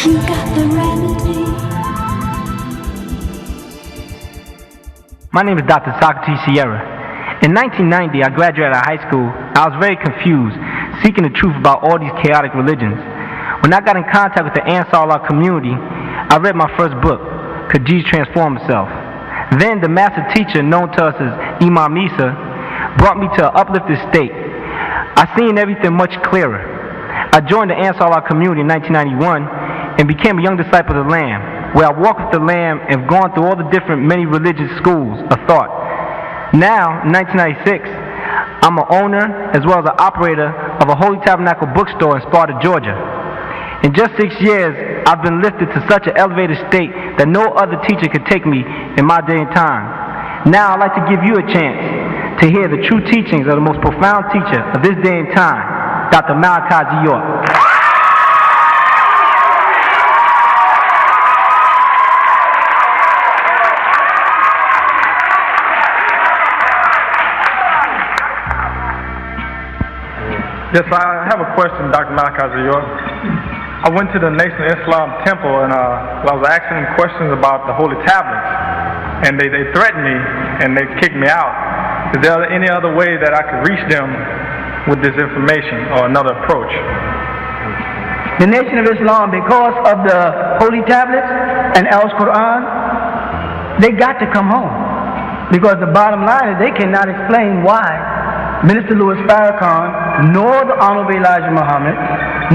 you got the remedy. My name is Dr. Socrates Sierra. In 1990, I graduated out of high school. I was very confused, seeking the truth about all these chaotic religions. When I got in contact with the Ansar Allah community, I read my first book, Could Jesus Transform Himself? Then the master teacher, known to us as Imam Isa, brought me to an uplifted state. I seen everything much clearer. I joined the Ansar Allah community in 1991 and became a young disciple of the Lamb, where I walked with the Lamb and have gone through all the different many religious schools of thought. Now, in 1996, I'm an owner as well as an operator of a Holy Tabernacle bookstore in Sparta, Georgia. In just 6 years, I've been lifted to such an elevated state that no other teacher could take me in my day and time. Now I'd like to give you a chance to hear the true teachings of the most profound teacher of this day and time, Dr. Malachi York. Yes, I have a question, Dr. Malachi York. I went to the Nation of Islam temple and I was asking them questions about the holy tablets, and they threatened me and they kicked me out. Is there any other way that I could reach them with this information or another approach? The Nation of Islam, because of the holy tablets and Al's Quran, they got to come home. Because the bottom line is they cannot explain why Minister Louis Farrakhan, nor the Honorable Elijah Muhammad,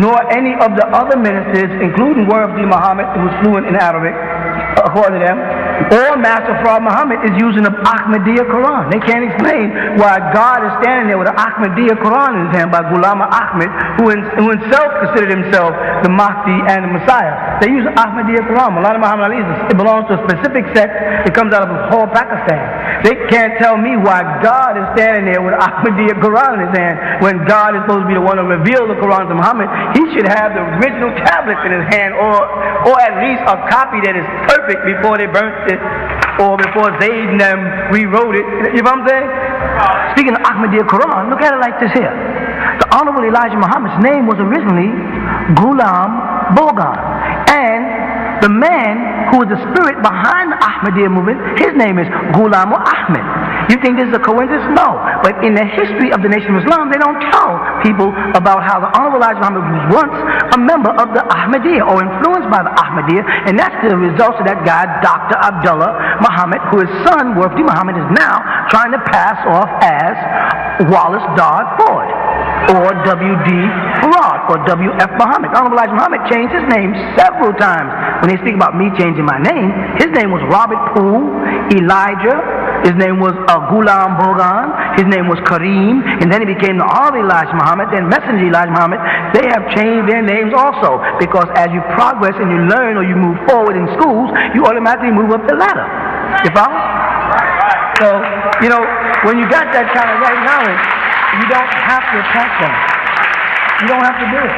nor any of the other ministers, including Warabdi Muhammad, who was fluent in Arabic, according to them, or Master Fard Muhammad is using the Ahmadiyya Quran. They can't explain why God is standing there with an Ahmadiyya Quran in his hand by Ghulam Ahmad, who himself considered himself the Mahdi and the Messiah. They use the Ahmadiyya Quran. Maulana Muhammad Ali, it belongs to a specific sect. It comes out of Lahore, Pakistan. They can't tell me why God is standing there with Ahmadiyya Quran in his hand when God is supposed to be the one to reveal the Quran to Muhammad. He should have the original tablets in his hand, or at least a copy that is perfect before they burnt it, or before Zayd and them rewrote it. You know what I'm saying? Speaking of Ahmadiyya Quran, look at it like this here. The Honorable Elijah Muhammad's name was originally Ghulam Bogan, and the man who was the spirit behind the Ahmadiyya movement, his name is Ghulam Ahmad. You think this is a coincidence? No. But in the history of the Nation of Islam, they don't tell people about how the Honorable Elijah Muhammad was once a member of the Ahmadiyya or influenced by the Ahmadiyya, and that's the result of that guy, Dr. Abdullah Muhammad, who his son, Warabdi Muhammad, is now trying to pass off as Wallace Dodd Ford, or W.D. Farad, or W.F. Muhammad. Honorable Elijah Muhammad changed his name several times. When they speak about me changing my name, his name was Robert Poole Elijah. His name was Ghulam Bogan. His name was Kareem. And then he became the Honorable Elijah Muhammad, then Messenger Elijah Muhammad. They have changed their names also, because as you progress and you learn or you move forward in schools, you automatically move up the ladder. You follow? So, you know, when you got that kind of right knowledge, you don't have to attack them. You don't have to do it.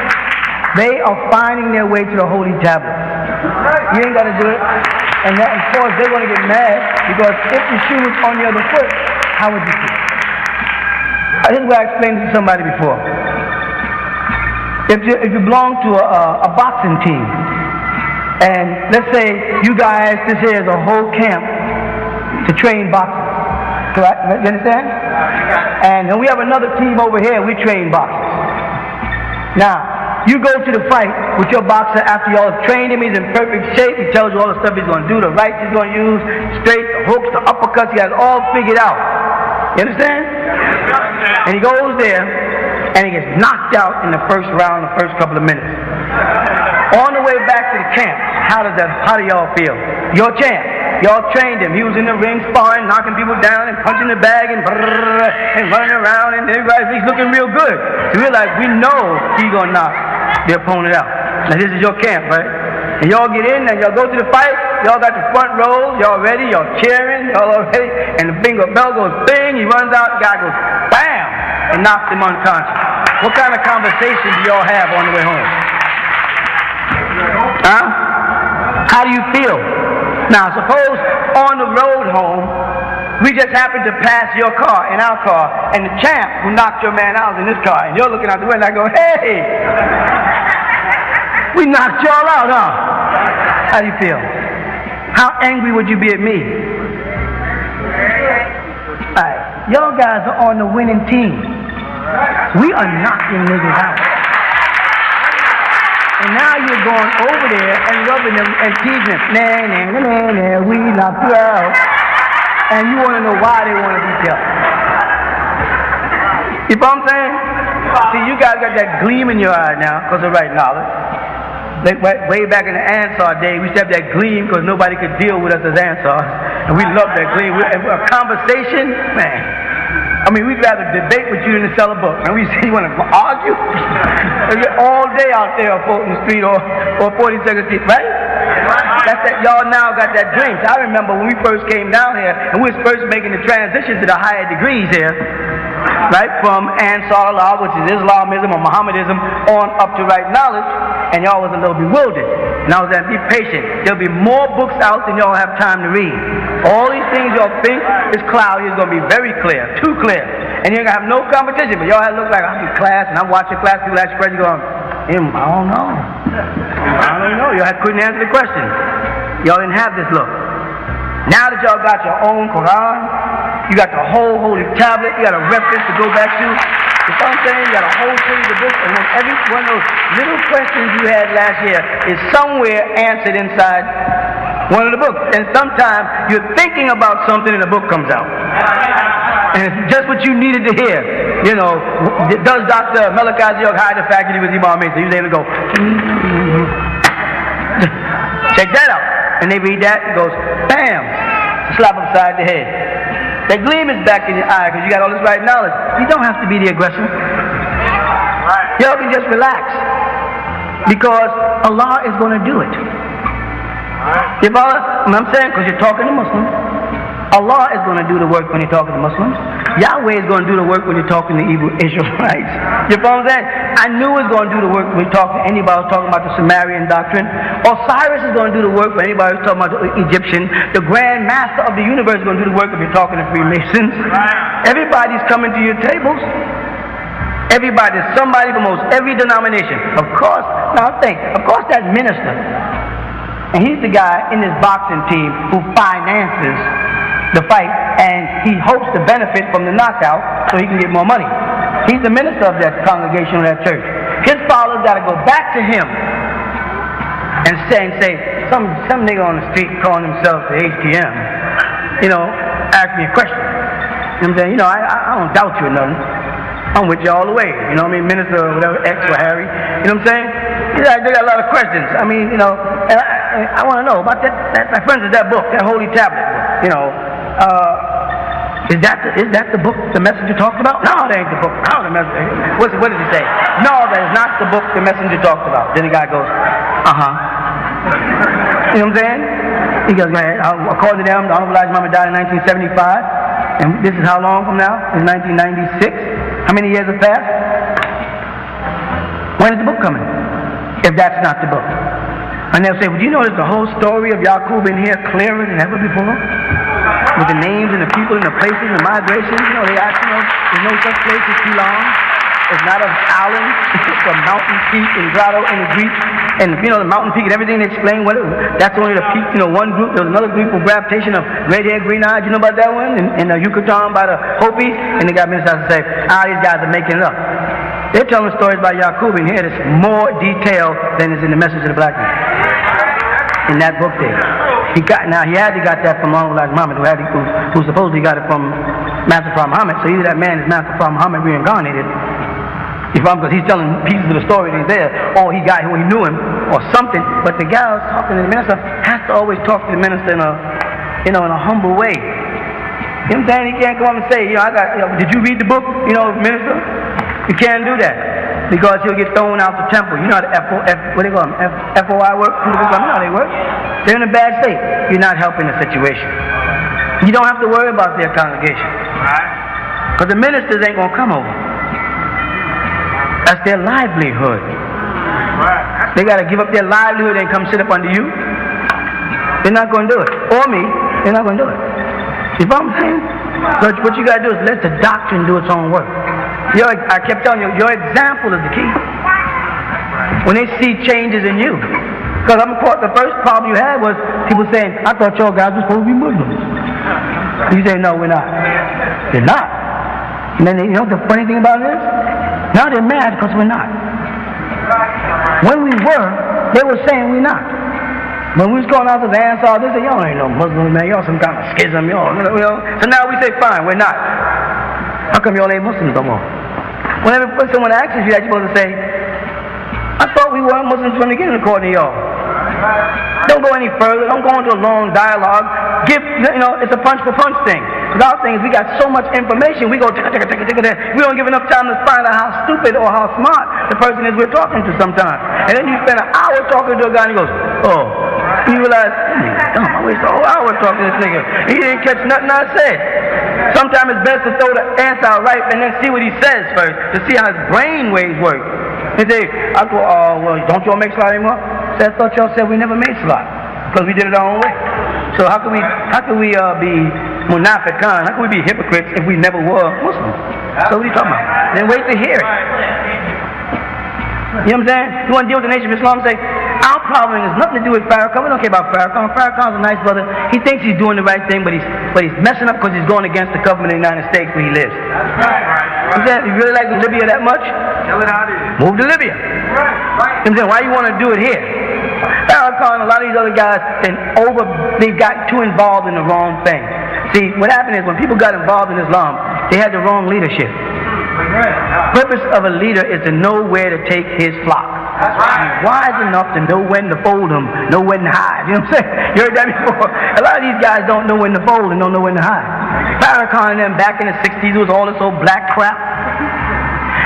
They are finding their way to the holy tablet. You ain't got to do it. And that, of course, they're going to get mad, because if the shoe was on the other foot, how would you feel? This is what I explained to somebody before. If you belong to a boxing team, and let's say you guys, this here is a whole camp to train boxers, correct? You understand? And then we have another team over here, we train boxers. Now, you go to the fight with your boxer after y'all have trained him, he's in perfect shape, he tells you all the stuff he's going to do, the rights he's going to use, straight, the hooks, the uppercuts, he has all figured out. You understand? And he goes there, and he gets knocked out in the first round, the first couple of minutes. On the way back to the camp, how do y'all feel? Your champ. Y'all trained him. He was in the ring sparring, knocking people down and punching the bag and running around, and everybody's looking real good. So we're like, we know he's going to knock the opponent out. Now this is your camp, right? And y'all get in and y'all go to the fight. Y'all got the front rows. Y'all ready. Y'all cheering. Y'all all ready. And the bingo bell goes bing. He runs out. The guy goes bam and knocks him unconscious. What kind of conversation do y'all have on the way home? Huh? How do you feel? Now suppose on the road home, we just happened to pass your car in our car, and the champ who knocked your man out is in this car, and you're looking out the window and I go, hey! We knocked y'all out, huh? How do you feel? How angry would you be at me? Alright, y'all guys are on the winning team. We are knocking niggas out. And now you're going over there and rubbing them and teasing them. We knocked you out. And you want to know why they want to beat you up. You know what I'm saying? See, you guys got that gleam in your eye now because of right knowledge. Like way back in the Ansar day, we used to have that gleam because nobody could deal with us as Ansars. And we love that gleam. A conversation, man. I mean, we'd rather debate with you than to sell a book. And we say, you want to argue? All day out there on Fulton Street or 42nd Street, right? That's that. Y'all now got that dream. So I remember when we first came down here and we was first making the transition to the higher degrees here, right? From Ansar Allah, which is Islamism or Mohammedism, on up to right knowledge, and y'all was a little bewildered. And I was saying, be patient. There'll be more books out than y'all have time to read. All these things y'all think is cloudy is going to be very clear, too clear. And you're going to have no competition, but y'all have look like I'm in class and I'm watching class, people ask questions going, I don't know. I don't know. Y'all couldn't answer the question. Y'all didn't have this look. Now that y'all got your own Quran, you got the whole holy tablet, you got a reference to go back to. You know what I'm saying? You got a whole series of books, and then every one of those little questions you had last year is somewhere answered inside one of the books. And sometimes you're thinking about something and the book comes out. And it's just what you needed to hear. You know, does Dr. Malachi hide the fact that he was Imam Mesa? You was able to go, check that out. And they read that, it goes, bam, slap upside the head. That gleam is back in your eye because you got all this right knowledge. You don't have to be the aggressor. Y'all can just relax. Because Allah is going to do it. You follow what I'm saying? Because you're talking to Muslims. Allah is going to do the work when you're talking to Muslims. Yahweh is going to do the work when you're talking to evil Israelites. You follow what I'm saying? I knew it was going to do the work when you talk to anybody who's talking about the Sumerian doctrine. Osiris is going to do the work when anybody who's talking about the Egyptian. The Grand Master of the universe is going to do the work if you're talking to Freemasons. Everybody's coming to your tables. Everybody, somebody from almost every denomination. Of course, now think, of course that minister, and he's the guy in this boxing team who finances the fight, and he hopes to benefit from the knockout so he can get more money. He's the minister of that congregation or that church. His followers got to go back to him and say, some nigga on the street calling himself the HTM, you know, ask me a question. You know what I'm saying? You know, I don't doubt you or nothing. I'm with you all the way. You know what I mean? Minister or whatever, X or Harry. You know what I'm saying? They got a lot of questions. I mean, you know, and I want to know about that. My friends, is that book, that holy tablet. You know, is that the book the messenger talked about? No, that ain't the book. No, the messenger. What did he say? No, that is not the book the messenger talked about. Then the guy goes, You know what I'm saying? He goes, man, according to them, the Honorable Elijah Muhammad died in 1975, and this is how long from now? It's 1996. How many years have passed? When is the book coming? If that's not the book. And they'll say, well, do you know there's the whole story of Yaqub in here clearer than ever before? With the names and the people and the places and the migrations. You know, they actually know there's no such place as Keelan. It's not an island. It's a mountain peak and grotto in the Greek. And, you know, the mountain peak and everything they explain, that's only the peak, you know, one group. There was another group of gravitation of red hair, green eyes. You know about that one? In Yucatan by the Hopis. And the guy ministers to say, these guys are making it up. They're telling stories about Yaqub in here that's more detailed than is in the Message of the Black Man. In that book there. He got that from Honorable Elijah Muhammad, who supposedly got it from Master Prophet Muhammad. So either that man is Master Prophet Muhammad reincarnated, because he's telling pieces of the story that he's there, or he got him when he knew him, or something. But the guy who's talking to the minister has to always talk to the minister in a humble way. You know what I'm saying? He can't come up and say, did you read the book, minister? You can't do that. Because he'll get thrown out the temple. You know how the what do they call them? FOI work? You know how they work? They're in a bad state. You're not helping the situation. You don't have to worry about their congregation. Because the ministers ain't going to come over. That's their livelihood. They got to give up their livelihood and come sit up under you. They're not going to do it. Or me, they're not going to do it. You know what I'm saying? So what you got to do is let the doctrine do its own work. I kept telling you, your example is the key. when they see changes in you. Because the first problem you had was people saying, I thought y'all guys were supposed to be Muslims. You say, no, we're not. They're not. And then, you know what the funny thing about it is? Now they're mad because we're not. When we were, they were saying we're not. When we was going out to the Ansar, they said, y'all ain't no Muslims, man. Y'all some kind of schism, y'all. You know? So now we say, fine, we're not. How come y'all ain't Muslims no more? Whenever someone asks you that, you're supposed to say, I thought we weren't Muslims from the beginning according to y'all. Don't go any further. Don't go into a long dialogue. It's a punch for punch thing. Because our thing is we got so much information, we go tick. We don't give enough time to find out how stupid or how smart the person is we're talking to sometimes. And then you spend an hour talking to a guy and he goes, oh. You realize, dumb, I wasted a whole hour talking to this nigga. He didn't catch nothing I said. Sometimes it's best to throw the answer out right and then see what he says first, to see how his brain waves work. They say, I go, well, don't y'all make salat anymore? I thought y'all said we never made salat because we did it our own way. So how can we be munafiqan? How can we be hypocrites if we never were Muslims? So what are you talking about? Then wait to hear it. You know what I'm saying? You want to deal with the nation of Islam? Say, our problem has nothing to do with Farrakhan. We don't care about Farrakhan. Farrakhan's a nice brother. He thinks he's doing the right thing, but he's messing up because he's going against the government of the United States where he lives. You know, you really like Libya that much? Move to Libya. You know what I'm saying? Why you want to do it here? Farrakhan, a lot of these other guys, they got too involved in the wrong thing. See, what happened is when people got involved in Islam, they had the wrong leadership. The purpose of a leader is to know where to take his flock. He's wise enough to know when to fold them, know when to hide. You know what I'm saying? You heard that before? A lot of these guys don't know when to fold and don't know when to hide. Farrakhan and them back in the 60s was all this old black crap.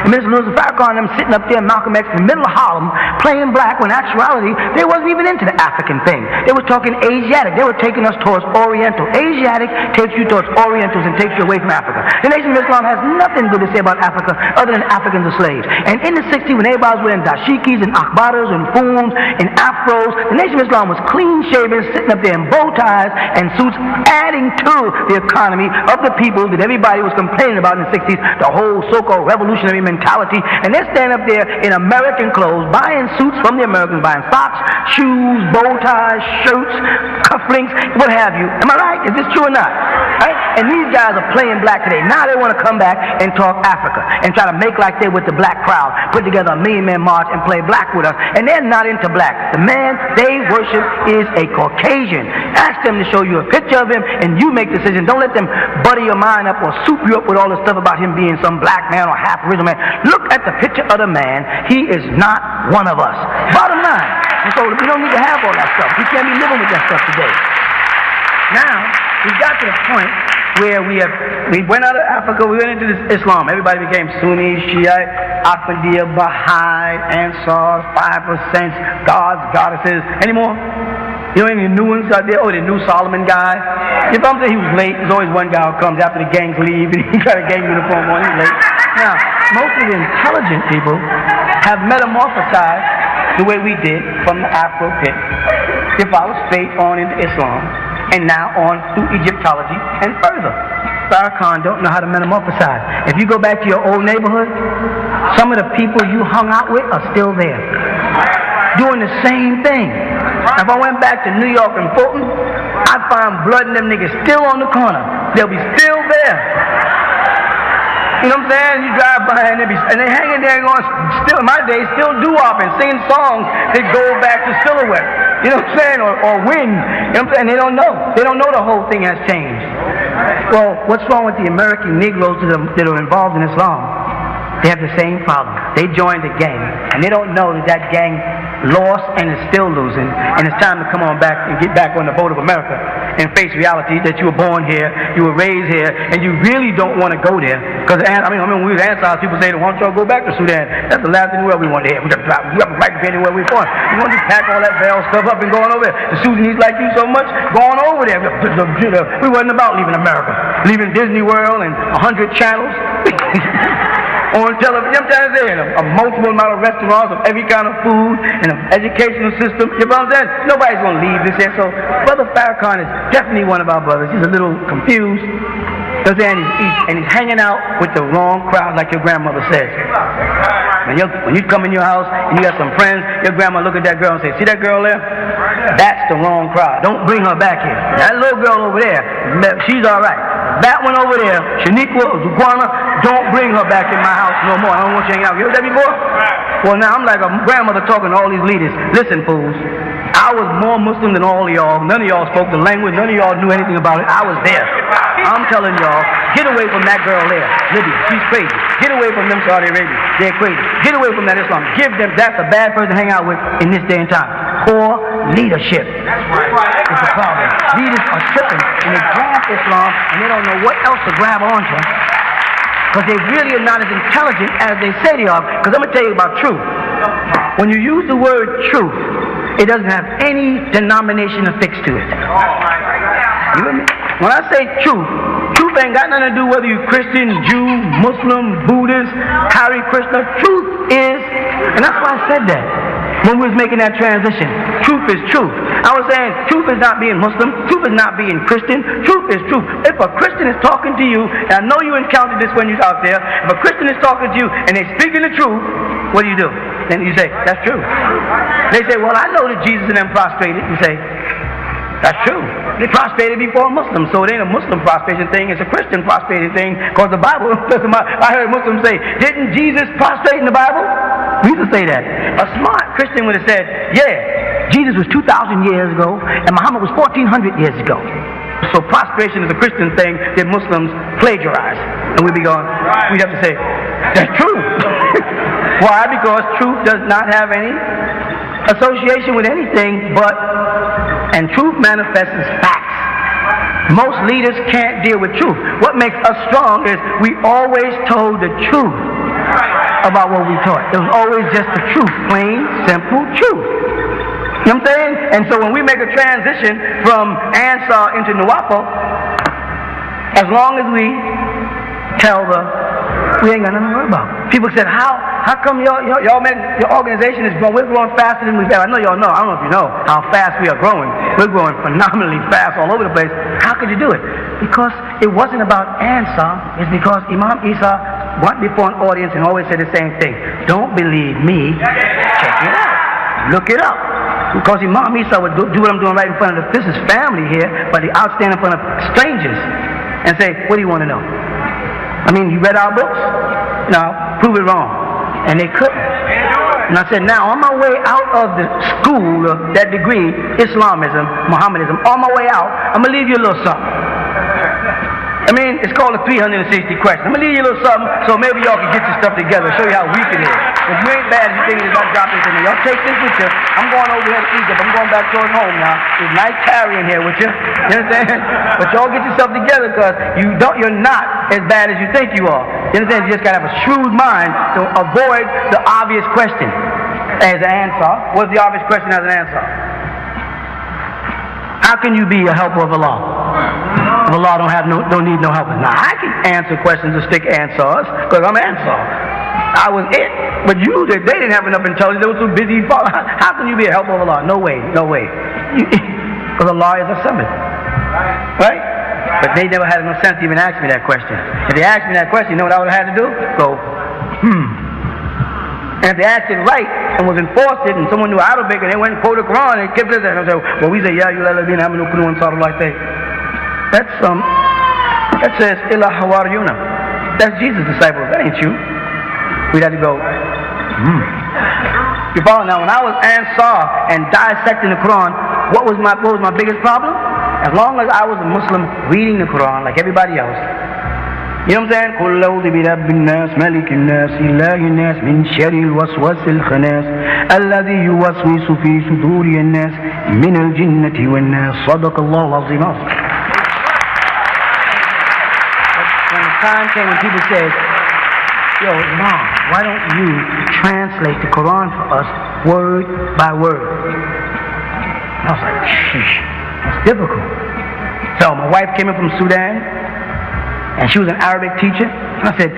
And Mr. Louis Farrakhan and them sitting up there, Malcolm X, in the middle of Harlem, playing black, when in actuality, they wasn't even into the African thing. They were talking Asiatic. They were taking us towards Oriental. Asiatic takes you towards Orientals and takes you away from Africa. The Nation of Islam has nothing good to say about Africa other than Africans are slaves. And in the 60s, when everybody was wearing dashikis and akbaras and fooms and afros, the Nation of Islam was clean-shaven, sitting up there in bow ties and suits, adding to the economy of the people that everybody was complaining about in the 60s, the whole so-called revolutionary mentality, and they're standing up there in American clothes, buying suits from the Americans, buying socks, shoes, bow ties, shirts, cufflinks, what have you. Am I right? Is this true or not? Right? And these guys are playing black today. Now they want to come back and talk Africa and try to make like they're with the black crowd, put together a million-man march and play black with us, and they're not into black. The man they worship is a Caucasian. Ask them to show you a picture of him and you make decisions. Don't let them butter your mind up or soup you up with all this stuff about him being some black man or half original man. Look at the picture of the man. He is not one of us. Bottom line. And so we don't need to have all that stuff. We can't be living with that stuff today. Now, we got to the point where we went out of Africa, we went into this Islam. Everybody became Sunni, Shiite, Ahmadiyya, Baha'i, Ansars, 5%, gods, goddesses. Any more? You know any new ones out there? Oh, the new Solomon guy. If I'm saying he was late, there's always one guy who comes after the gangs leave and he got a gang uniform on, he's late. Now, most of the intelligent people have metamorphosized the way we did from the Afro pit. If I was straight on into Islam and now on through Egyptology and further. Farrakhan don't know how to metamorphosize. If you go back to your old neighborhood, some of the people you hung out with are still there, doing the same thing. If I went back to New York and Fulton, I'd find blood in them niggas still on the corner. They'll be still there. You know what I'm saying? You drive by and they're hanging there going, still in my day, still doo-wop and singing songs that go back to Silhouette. You know what I'm saying? Or Wind. You know what I'm saying? They don't know. They don't know the whole thing has changed. Well, what's wrong with the American Negroes that are involved in Islam? They have the same problem. They joined a gang, and they don't know that gang lost and is still losing, and it's time to come on back and get back on the boat of America and face reality that you were born here, you were raised here, and you really don't want to go there. Because when we was Ansars, people say, why don't y'all go back to Sudan? That's the last thing we want to hear. We have a right to be anywhere we're born. We want to pack all that bell stuff up and going over there. The Sudanese like you so much, going over there. We wasn't about leaving America, leaving Disney World and 100 channels. On television, I'm trying to say, a multiple amount of restaurants of every kind of food and an educational system. You know what I'm saying? Nobody's going to leave this here. So, Brother Farrakhan is definitely one of our brothers. He's a little confused. You know what I'm saying? He's hanging out with the wrong crowd, like your grandmother says. When you come in your house and you got some friends, your grandma look at that girl and say, see that girl there? That's the wrong crowd. Don't bring her back here. That little girl over there, she's all right. That one over there, Shaniqua or Zuquana, don't bring her back in my house no more. I don't want you hanging out. You heard that before? Well, now I'm like a grandmother talking to all these leaders. Listen, fools. I was more Muslim than all of y'all. None of y'all spoke the language. None of y'all knew anything about it. I was there. I'm telling y'all, get away from that girl there. Libya, she's crazy. Get away from them Saudi Arabia. They're crazy. Get away from that Islam. Give them, that's a bad person to hang out with in this day and time. Poor leadership. It's a problem. Leaders are tripping and they grab Islam and they don't know what else to grab onto. Because they really are not as intelligent as they say they are. Because I'm going to tell you about truth. When you use the word truth, it doesn't have any denomination affixed to it. You hear me? When I say truth, truth ain't got nothing to do whether you're Christian, Jew, Muslim, Buddhist, Hare Krishna. Truth is, and that's why I said that when we was making that transition. Truth is truth. I was saying truth is not being Muslim, truth is not being Christian, truth is truth. If a Christian is talking to you, and I know you encountered this when you're out there, if a Christian is talking to you and they're speaking the truth, what do? Then you say, that's true. They say, well, I know that Jesus and them prostrated. You say, that's true. They prostrated before a Muslim, so it ain't a Muslim prostration thing, it's a Christian prostration thing, because the Bible, I heard Muslims say, didn't Jesus prostrate in the Bible? We used to say that. A smart Christian would have said, yeah, Jesus was 2,000 years ago, and Muhammad was 1,400 years ago. So prostration is a Christian thing that Muslims plagiarize. And we'd be going, we'd have to say, that's true. Why? Because truth does not have any association with anything but, and truth manifests as facts. Most leaders can't deal with truth. What makes us strong is we always told the truth about what we taught. It was always just the truth, plain, simple truth. You know what I'm saying? And so when we make a transition from Ansar into Nuwapo, as long as we tell we ain't got nothing to worry about. People said, how come your organization is growing? We're growing faster than we've ever. I know y'all know. I don't know if you know how fast we are growing. We're growing phenomenally fast all over the place. How could you do it? Because it wasn't about Ansar. It's because Imam Isa went before an audience and always said the same thing. Don't believe me. Check it out. Look it up. Because Imam Isa would do what I'm doing right in front of this is family here, but the outstand in front of strangers and say, what do you want to know? I mean, you read our books? No, prove it wrong. And they couldn't. And I said, now on my way out of the school, that degree, Islamism, Mohammedanism, on my way out, I'm going to leave you a little something. I mean, it's called a 360 question. I'm going to leave you a little something so maybe y'all can get your stuff together, show you how weak it is. If you ain't bad, you think it's not dropping this in there. Y'all take this with you. I'm going over here to Egypt. I'm going back towards home now. It's nice carrying here with you. You understand? But y'all get yourself together because you're not as bad as you think you are. You understand? You just got to have a shrewd mind to avoid the obvious question as an answer. What's the obvious question as an answer? How can you be a helper of Allah? If Allah don't need no helpers. Now I can answer questions and stick answers because I'm Ansar. I was it. But they didn't have enough intelligence. They were too busy. How can you be a helper of Allah? No way. Because Allah is a summit. Right? But they never had enough sense to even ask me that question. If they asked me that question, you know what I would have had to do? Go, And if they asked it right and was enforced it and someone knew Arabic and they went and quoted the Quran and kept it and said, well, we say, Ya ayyuhal ladhina amanu kulu ansar like that. That says, Ila hawariyuna. That's Jesus' disciples. That ain't you. We'd have to go, You follow? Now, when I was Ansar and dissecting the Quran, what was my biggest problem? As long as I was a Muslim reading the Quran like everybody else, you know what I'm saying? قُلْ أَعُوذُ بِرَبِّ النَّاسِ مَلِكِ النَّاسِ إِلَّهِ النَّاسِ مِنْ شَرِّ الْوَسْوَاسِ الْخَنَّاسِ الَّذِي يُوَسْوِسُ فِي صُدُورِ النَّاسِ مِنَ الْجِنَّةِ وَالنَّاسِ صَدَقَ اللَّهُ الْعَظِيمُ. When the time came when people said, yo, Mom, why don't you translate the Quran for us word by word? And I was like, sheesh, that's difficult. So my wife came in from Sudan, and she was an Arabic teacher. And I said,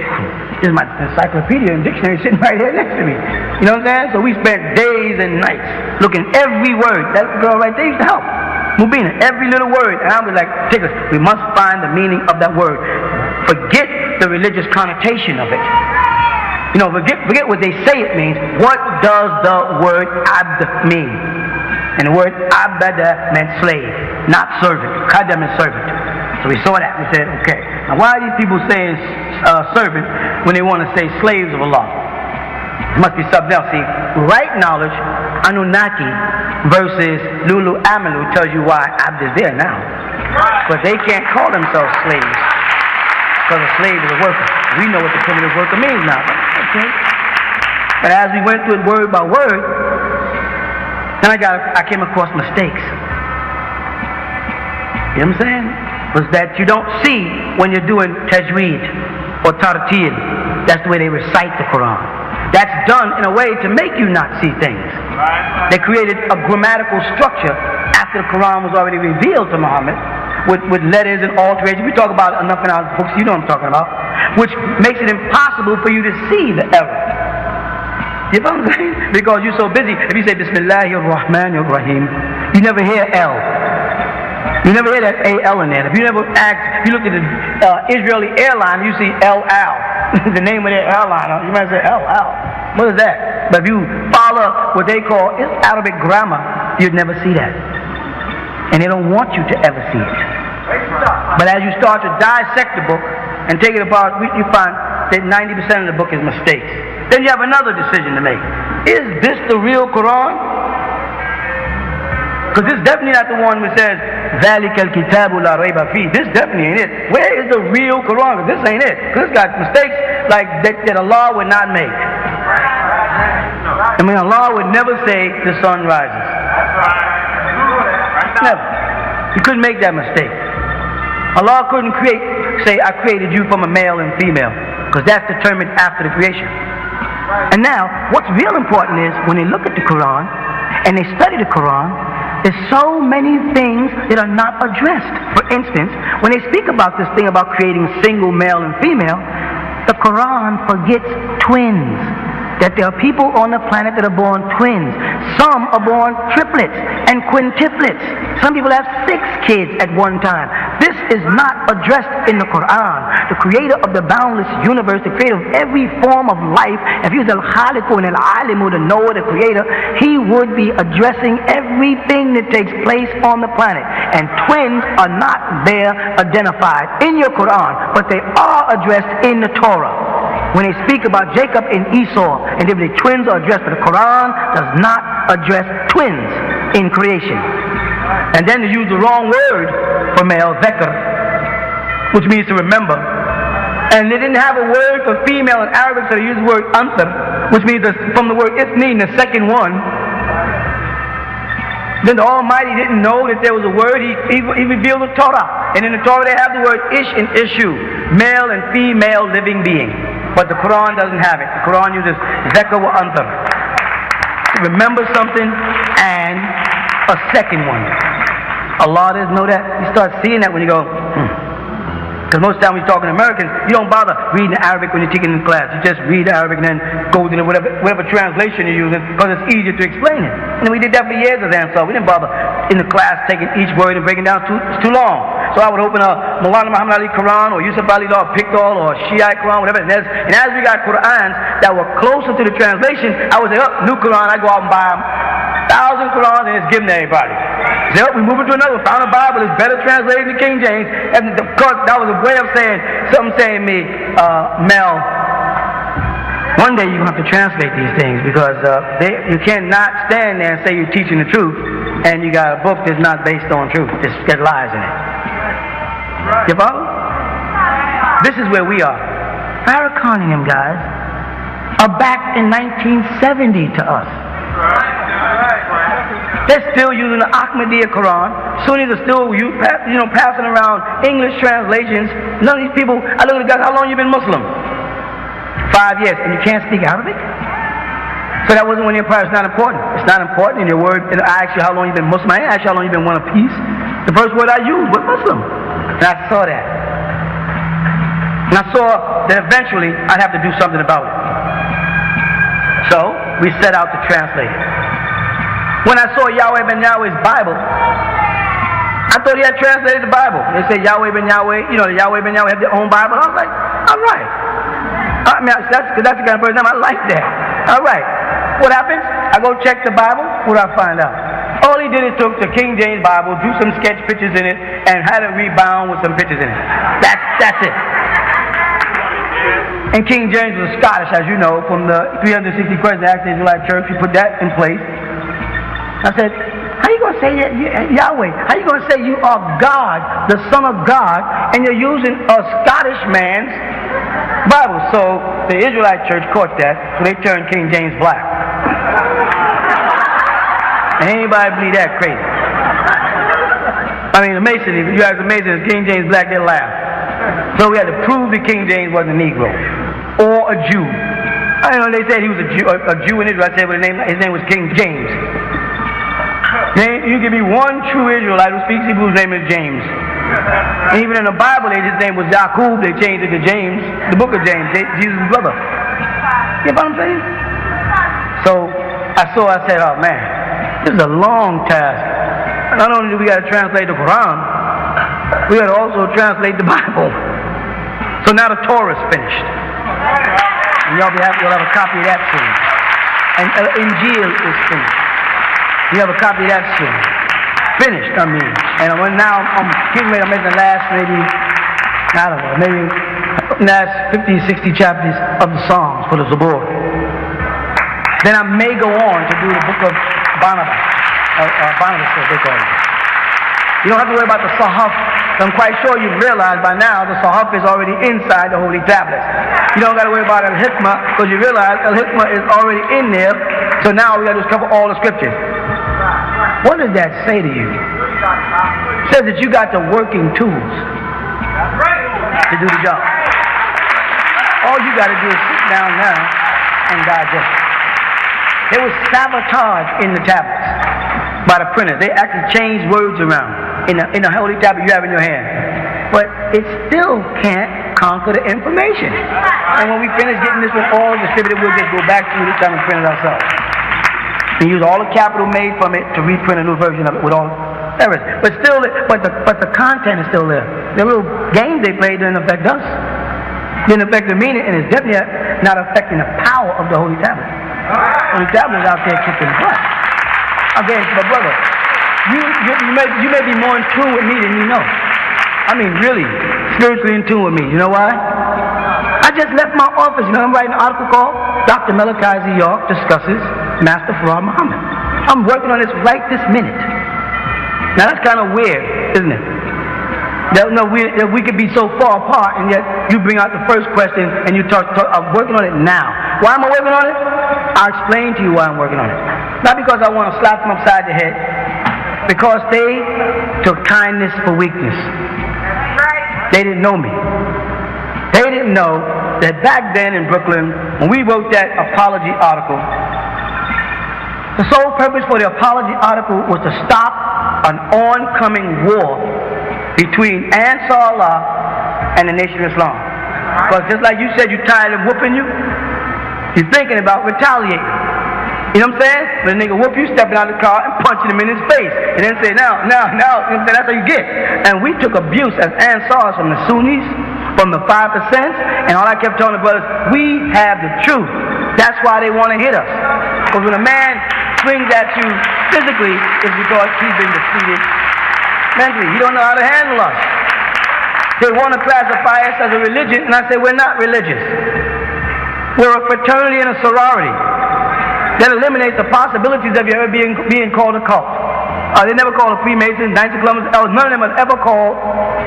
this is my encyclopedia and dictionary sitting right here next to me. You know what I'm saying? So we spent days and nights looking every word. That girl right there used to help. Mubina, every little word. And I was like, take us, we must find the meaning of that word. Forget the religious connotation of it. Forget what they say it means. What does the word abd mean? And the word abada meant slave, not servant. Khadam is servant. So we saw that. We said, okay. Now why are these people saying servant when they want to say slaves of Allah? It must be something else. See, right knowledge, Anunnaki versus Lulu Amalu tells you why abd is there now. But they can't call themselves slaves because a slave is a worker. We know what the primitive worker means now. Okay. But as we went through it word by word, then I came across mistakes. You know what I'm saying? Was that you don't see when you're doing tajweed or tartil. That's the way they recite the Quran. That's done in a way to make you not see things. They created a grammatical structure after the Quran was already revealed to Muhammad with letters and alterations. We talk about it enough in our books, you know what I'm talking about, which makes it impossible for you to see the error. You know what I'm saying? Because you're so busy. If you say Bismillahir Rahmanir Rahim, you never hear L. You never hear that A-L in there. If you never ask, you look at the Israeli airline, you see El Al, the name of their airline. You might say El Al. What is that? But if you follow what they call Arabic grammar, you'd never see that. And they don't want you to ever see it. But as you start to dissect the book and take it apart, you find that 90% of the book is mistakes. Then you have another decision to make. Is this the real Quran? Because this is definitely not the one which says, ذَلِكَ الْكِتَابُ لَا رَيْبَ فِيهِ. This definitely ain't it. Where is the real Quran? Because this ain't it. Because it's got mistakes like that Allah would not make. I mean, Allah would never say the sun rises. Never. He couldn't make that mistake. Allah couldn't say, I created you from a male and female. Because that's determined after the creation. And now, what's real important is when they look at the Quran and they study the Quran, there's so many things that are not addressed. For instance, when they speak about this thing about creating single male and female, the Quran forgets twins. That there are people on the planet that are born twins. Some are born triplets and quintuplets. Some people have 6 kids at one time. This is not addressed in the Quran. The creator of the boundless universe, the creator of every form of life, if he was al-Khaliqu and al-Alimu, the knower, the creator, he would be addressing everything that takes place on the planet. And twins are not there identified in your Quran, but they are addressed in the Torah. When they speak about Jacob and Esau, and if the twins are addressed, but the Quran does not address twins in creation. And then they use the wrong word for male, dhakar, which means to remember. And they didn't have a word for female in Arabic, so they used the word anthar, which means from the word ithnin, the second one. Then the Almighty didn't know that there was a word. He revealed the Torah. And in the Torah they have the word ish and ishu, male and female living being. But the Quran doesn't have it. The Quran uses dhakar wa anthar. Remember something and a second one. Allah doesn't know that. You start seeing that when you go, Because most of the time when you're talking to Americans, you don't bother reading Arabic when you're taking in class. You just read Arabic and then go to whatever translation you're using because it's easier to explain it. And we did that for years as Ansar. We didn't bother in the class taking each word and breaking down. It's too long. So I would open a Maulana Muhammad Ali Quran or Yusuf Ali Law Pickthall or Shiite Quran, whatever. And as we got Qurans that were closer to the translation, I would say, oh, new Quran. I go out and buy 1,000 Qurans and just give them to everybody. So we move into another. Found a Bible that's better translated than King James. And of course, that was a way of saying something saying to me, Mel, one day you're going to have to translate these things because you cannot stand there and say you're teaching the truth and you got a book that's not based on truth. It's got lies in it. You follow? This is where we are. Farrakhan and them guys are back in 1970 to us. They're still using the Ahmadiyya Quran. Sunnis are still passing around English translations. None of these people, I look at the guys, how long you been Muslim? 5 years, and you can't speak Arabic? So that wasn't when the empire. It's not important. It's not important in your word. And I asked you how long you been Muslim. I didn't ask you how long you been one of peace. The first word I used was Muslim. And I saw that. And I saw that eventually I'd have to do something about it. So we set out to translate it. When I saw Yahweh ben Yahweh's Bible, I thought he had translated the Bible. They said Yahweh ben Yahweh, the Yahweh ben Yahweh have their own Bible. I was like, all right. I mean, that's the kind of person I like that. All right. What happens? I go check the Bible. What do I find out? All he did is took the King James Bible, drew some sketch pictures in it, and had it rebound with some pictures in it. That's it. And King James was Scottish, as you know, from the 360 questions asked the Israelite church. He put that in place. I said, how you going to say Yahweh? How you going to say you are God, the Son of God, and you're using a Scottish man's Bible? So the Israelite church caught that, so they turned King James black. And anybody believe that crazy? I mean, amazing. If you guys are amazing, if King James black, they laugh. So we had to prove that King James was a Negro or a Jew. I know they said he was a Jew in Israel. I said, well, his name was King James. You give me one true Israelite who speaks Hebrew, his name is James. And even in the Bible, his name was Jacob. They changed it to James, the book of James, Jesus' brother. You know what I'm saying? So I said, oh man, this is a long task. Not only do we got to translate the Quran, we got to also translate the Bible. So now the Torah is finished. And you'll have a copy of that soon. And Injil is finished. You have a copy of that soon. Finished, I mean. And now I'm getting ready to make the last last 50, 60 chapters of the Psalms for the Zabur. Then I may go on to do the book of Barnabas. Barnabas, as they call it. You don't have to worry about the Sahaf. I'm quite sure you've realized by now the Sahaf is already inside the Holy Tablets. You don't got to worry about Al-Hikmah because you realize Al-Hikmah is already in there. So now we got to just cover all the scriptures. What does that say to you? It says that you got the working tools to do the job. All you got to do is sit down now and digest. There was sabotage in the tablets by the printers. They actually changed words around in the holy tablet you have in your hand. But it still can't conquer the information. And when we finish getting this one all distributed, we'll just go back through this time and print it ourselves. And use all the capital made from it to reprint a new version of it with all errors. But still, but the content is still there. The little games they played didn't affect us. Didn't affect the meaning, and it's definitely not affecting the power of the holy tablet. The holy tablet is out there kicking butt. Again, my brother, you may be more in tune with me than you know. I mean, really, spiritually in tune with me. You know why? I just left my office. You know, I'm writing an article called Dr. Malachi York discusses Master Farad Muhammad. I'm working on this right this minute. Now that's kind of weird, isn't it? That we could be so far apart, and yet you bring out the first question and you talk. I'm working on it now. Why am I working on it? I'll explain to you why I'm working on it. Not because I want to slap them upside the head, because they took kindness for weakness. They didn't know me. They didn't know that back then in Brooklyn, when we wrote that apology article, the sole purpose for the apology article was to stop an oncoming war between Ansar Allah and the Nation of Islam. Because just like you said, you're tired of whooping you, you're thinking about retaliating. You know what I'm saying? When a nigga whoop you, stepping out of the car and punching him in his face. And then say, now, you know what I'm saying? That's how you get. And we took abuse as Ansars from the Sunnis, from the 5%, and all I kept telling the brothers, we have the truth. That's why they want to hit us. Because when a man swings at you physically, it's because he's been defeated mentally. He don't know how to handle us. They want to classify us as a religion, and I say we're not religious. We're a fraternity and a sorority. That eliminates the possibilities of you ever being called a cult. They never called a Freemason, Knights of Columbus, none of them have ever called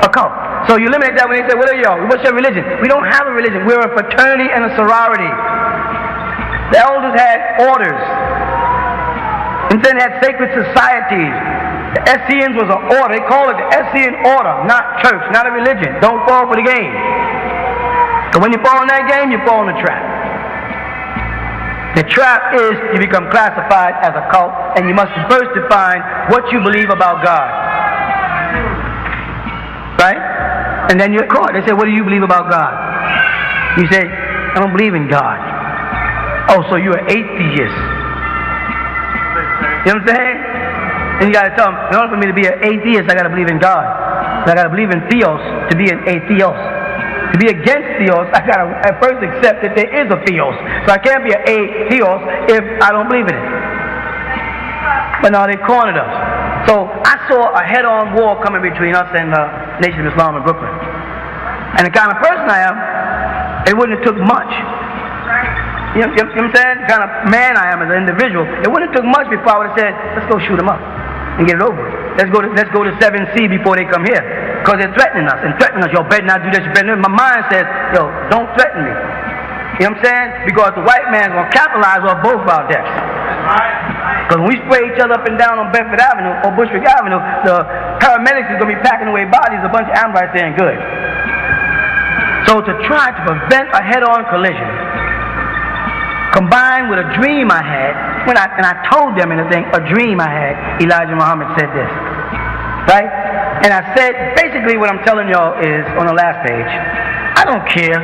a cult. So you eliminate that when they say, what are y'all? What's your religion? We don't have a religion. We're a fraternity and a sorority. The elders had orders. And then had sacred societies. The Essenes was an order. They call it the Essene order, not church, not a religion. Don't fall for the game. So when you fall in that game, you fall in the trap. The trap is you become classified as a cult, and you must first define what you believe about God. Right? And then you're caught. They say, what do you believe about God? You say, I don't believe in God. Oh, so you're an atheist. You know what I'm saying? And you got to tell them, in order for me to be an atheist, I got to believe in God. I got to believe in theos to be an atheist. To be against theos, I gotta at first accept that there is a theos. So I can't be an atheos if I don't believe in it. But no, they cornered us. So I saw a head-on war coming between us and the Nation of Islam in Brooklyn. And the kind of person I am, it wouldn't have took much. You know what I'm saying? The kind of man I am as an individual, it wouldn't have took much before I would have said, let's go shoot them up and get it over. Let's go to 7C before they come here. Because they're threatening us and threatening us. Yo, better not do this, you better not. My mind says, yo, don't threaten me. You know what I'm saying? Because the white man's going to capitalize on both of our deaths. Because when we spray each other up and down on Bedford Avenue or Bushwick Avenue, the paramedics is going to be packing away bodies, a bunch of ambulance right there and good. So to try to prevent a head-on collision, combined with a dream I had, and I told them in the thing, a dream I had, Elijah Muhammad said this. Right? And I said, basically what I'm telling y'all is, on the last page, I don't care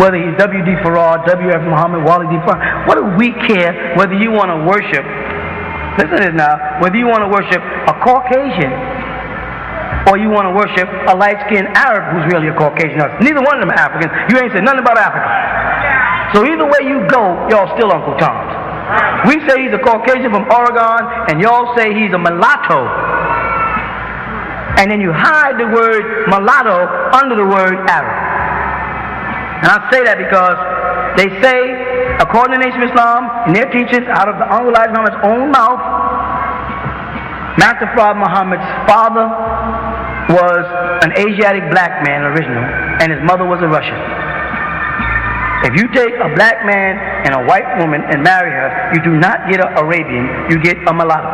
whether he's W.D. Farrar, W.F. Muhammad, Wally D. Farrar. What do we care whether you want to worship, listen to this now, whether you want to worship a Caucasian or you want to worship a light-skinned Arab who's really a Caucasian. Neither one of them are Africans. You ain't said nothing about Africa. So either way you go, y'all still Uncle Tom's. We say he's a Caucasian from Oregon, and y'all say he's a mulatto. And then you hide the word mulatto under the word Arab. And I say that because they say, according to the Nation of Islam, and their teachers, out of the Honorable Elijah Muhammad's own mouth, Master Prophet Muhammad's father was an Asiatic black man original, and his mother was a Russian. If you take a black man and a white woman and marry her, you do not get an Arabian, you get a mulatto.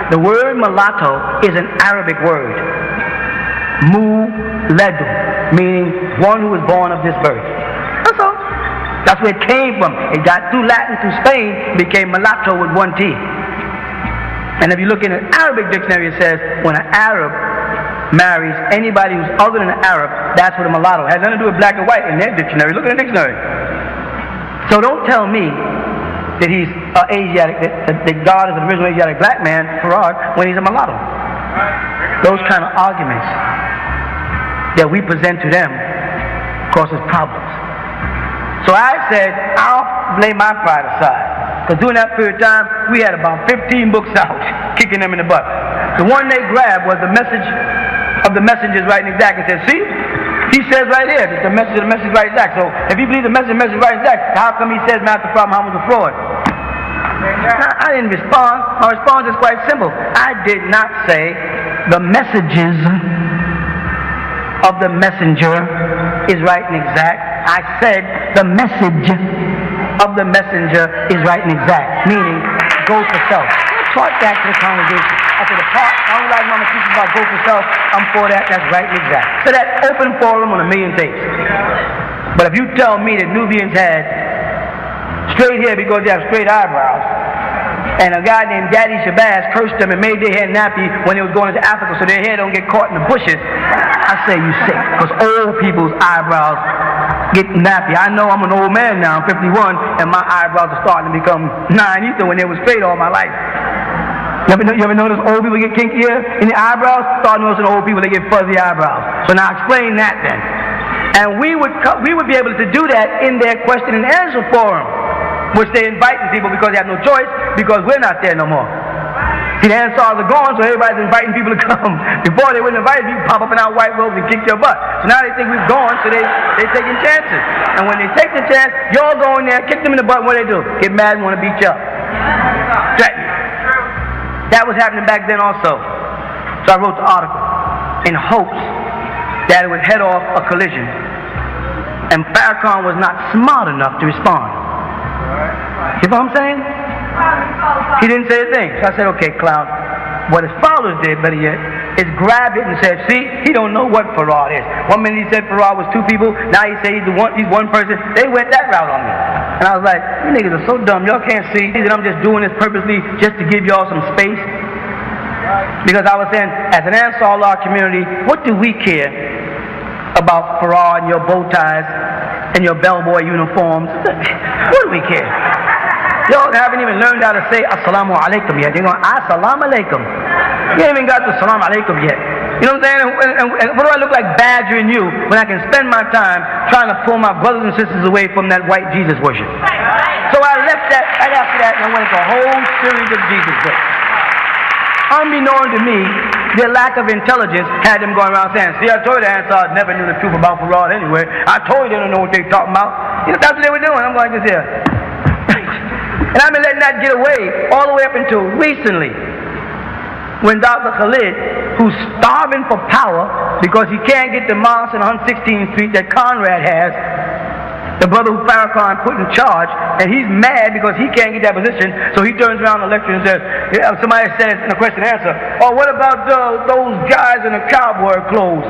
The word mulatto is an Arabic word. Muledu, meaning one who was born of this birth. That's all. That's where it came from. It got through Latin to Spain, it became mulatto with one T. And if you look in an Arabic dictionary, it says when an Arab marries anybody who's other than an Arab, that's what a mulatto has nothing to do with black and white in their dictionary. Look in the dictionary. So don't tell me that he's Asiatic, that God is an original Asiatic black man, Farad, when he's a mulatto. Those kind of arguments that we present to them causes problems. So I said, I'll lay my pride aside. Because during that period of time, we had about 15 books out, kicking them in the butt. The one they grabbed was the message of the messengers writing exact, and said, see, he says right here that the message of the message right exact. So if you believe the message right exact, how come he says Master Prophet Muhammad was a fraud? Now, I didn't respond. My response is quite simple. I did not say the messages of the messenger is right and exact. I said the message of the messenger is right and exact, meaning go for self. I taught that to the congregation. I said the part I don't like mama teaching about go for self, I'm for that, that's right and exact. So that's open forum on a million tapes. But if you tell me that Nubians had straight hair because they have straight eyebrows, and a guy named Daddy Shabazz cursed them and made their hair nappy when they was going into Africa so their hair don't get caught in the bushes, I say you sick, because old people's eyebrows get nappy. I know I'm an old man now, I'm 51, and my eyebrows are starting to become 9 ether when they were straight all my life. You ever notice old people get kinkier in the eyebrows? Start noticing old people, they get fuzzy eyebrows. So now explain that then. And we would be able to do that in their question and answer forum, which they're inviting people because they have no choice, because we're not there no more. See, the Ansars are gone, so everybody's inviting people to come. Before they wouldn't invite people, pop up in our white robes and kick your butt. So now they think we've gone, so they're taking chances. And when they take the chance, y'all go in there, kick them in the butt, what do they do? Get mad and want to beat you up. That was happening back then also. So I wrote the article in hopes that it would head off a collision. And Farrakhan was not smart enough to respond. You know what I'm saying? He didn't say a thing. So I said, okay, clown. What his followers did, better yet, is grab it and said, see, he don't know what Farad is. One minute he said Farad was two people, now he said he's one person. They went that route on me. And I was like, you niggas are so dumb, y'all can't see that I'm just doing this purposely just to give y'all some space. Because I was saying, as an Ansar Allah community, what do we care about Farad and your bow ties and your bellboy uniforms? What do we care? Y'all haven't even learned how to say Assalamu alaikum yet. They're going, Assalamu alaikum. You ain't even got the Assalamu alaikum yet. You know what I'm saying? And what do I look like badgering you when I can spend my time trying to pull my brothers and sisters away from that white Jesus worship? So I left that right after that and I went into a whole series of Jesus books. Unbeknown to me, their lack of intelligence had them going around saying, see, I told you the Ansar never knew the truth about fraud anyway. I told you they don't know what they're talking about. You know, that's what they were doing. I'm going just here. And I've been letting that get away all the way up until recently, when Dr. Khalid, who's starving for power because he can't get the mosque on 116th Street that Conrad has, the brother who Farrakhan put in charge, and he's mad because he can't get that position, so he turns around in the lecture and says, somebody says in a question and answer, oh, what about those guys in the cowboy clothes?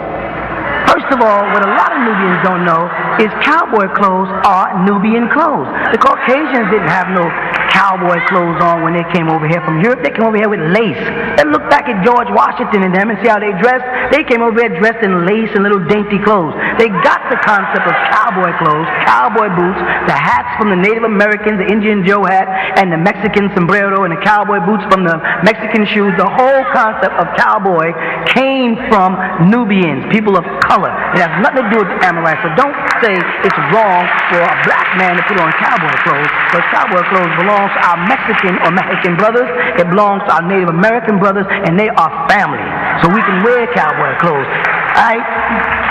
First of all, what a lot of Nubians don't know is cowboy clothes are Nubian clothes. The Caucasians didn't have no cowboy clothes on when they came over here from Europe. They came over here with lace. Let's look back at George Washington and them and see how they dressed. They came over here dressed in lace and little dainty clothes. They got the concept of cowboy clothes, cowboy boots, the hats from the Native Americans, the Indian Joe hat, and the Mexican sombrero, and the cowboy boots from the Mexican shoes. The whole concept of cowboy came from Nubians, people of color. It has nothing to do with the Amorites. So don't say it's wrong for a black man to put on cowboy clothes, because cowboy clothes belongs to our Mexican or Mexican brothers. It belongs to our Native American brothers, and they are family. So we can wear cowboy clothes. Alright?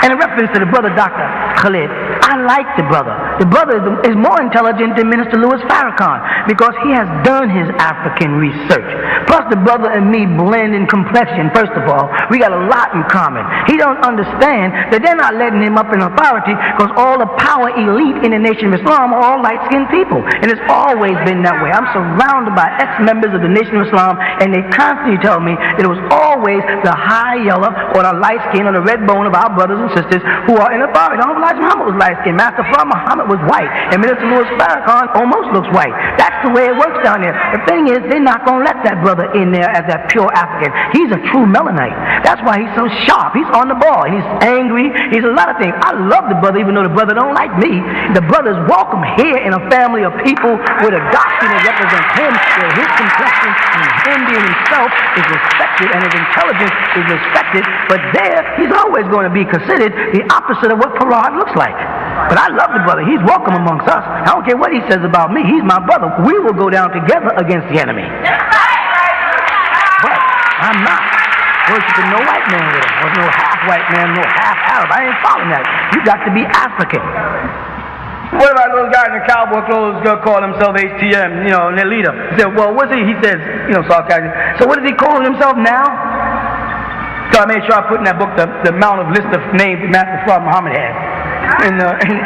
And in reference to the brother Dr. Khalid, I like the brother. The brother is more intelligent than Minister Louis Farrakhan because he has done his African research. Plus the brother and me blend in complexion, first of all. We got a lot in common. He don't understand that they're not letting him up in authority because all the power elite in the Nation of Islam are all light-skinned people. And it's always been that way. I'm surrounded by ex-members of the Nation of Islam, and they constantly tell me that it was always the high yellow or the light skin or the red bone of our brothers and sisters who are in authority. Honorable Elijah Muhammad was light-skinned. Master Fard Muhammad was white. And Minister Louis Farrakhan almost looks white. That's the way it works down there. The thing is, they're not going to let that brother in there as that pure African. He's a true Melanite. That's why he's so sharp. He's on the ball. He's angry. He's a lot of things. I love the brother, even though the brother don't like me. The brother's welcome here in a family of people with a doctrine that represents him, where his complexion and him being himself is respected and his intelligence is respected. But there, he's always going to be considered the opposite of what Farad looks like. But I love the brother. He's welcome amongst us. I don't care what he says about me. He's my brother. We will go down together against the enemy. But I'm not worshiping no white man with him. There's no half white man, no half Arab. I ain't following that. You got to be African. What about those guys in cowboy clothes call themselves HTM, and their leader? He said, well, what's he? He says, sarcastic. So what is he calling himself now? So I made sure I put in that book the amount of list of names that Master Fard Muhammad had in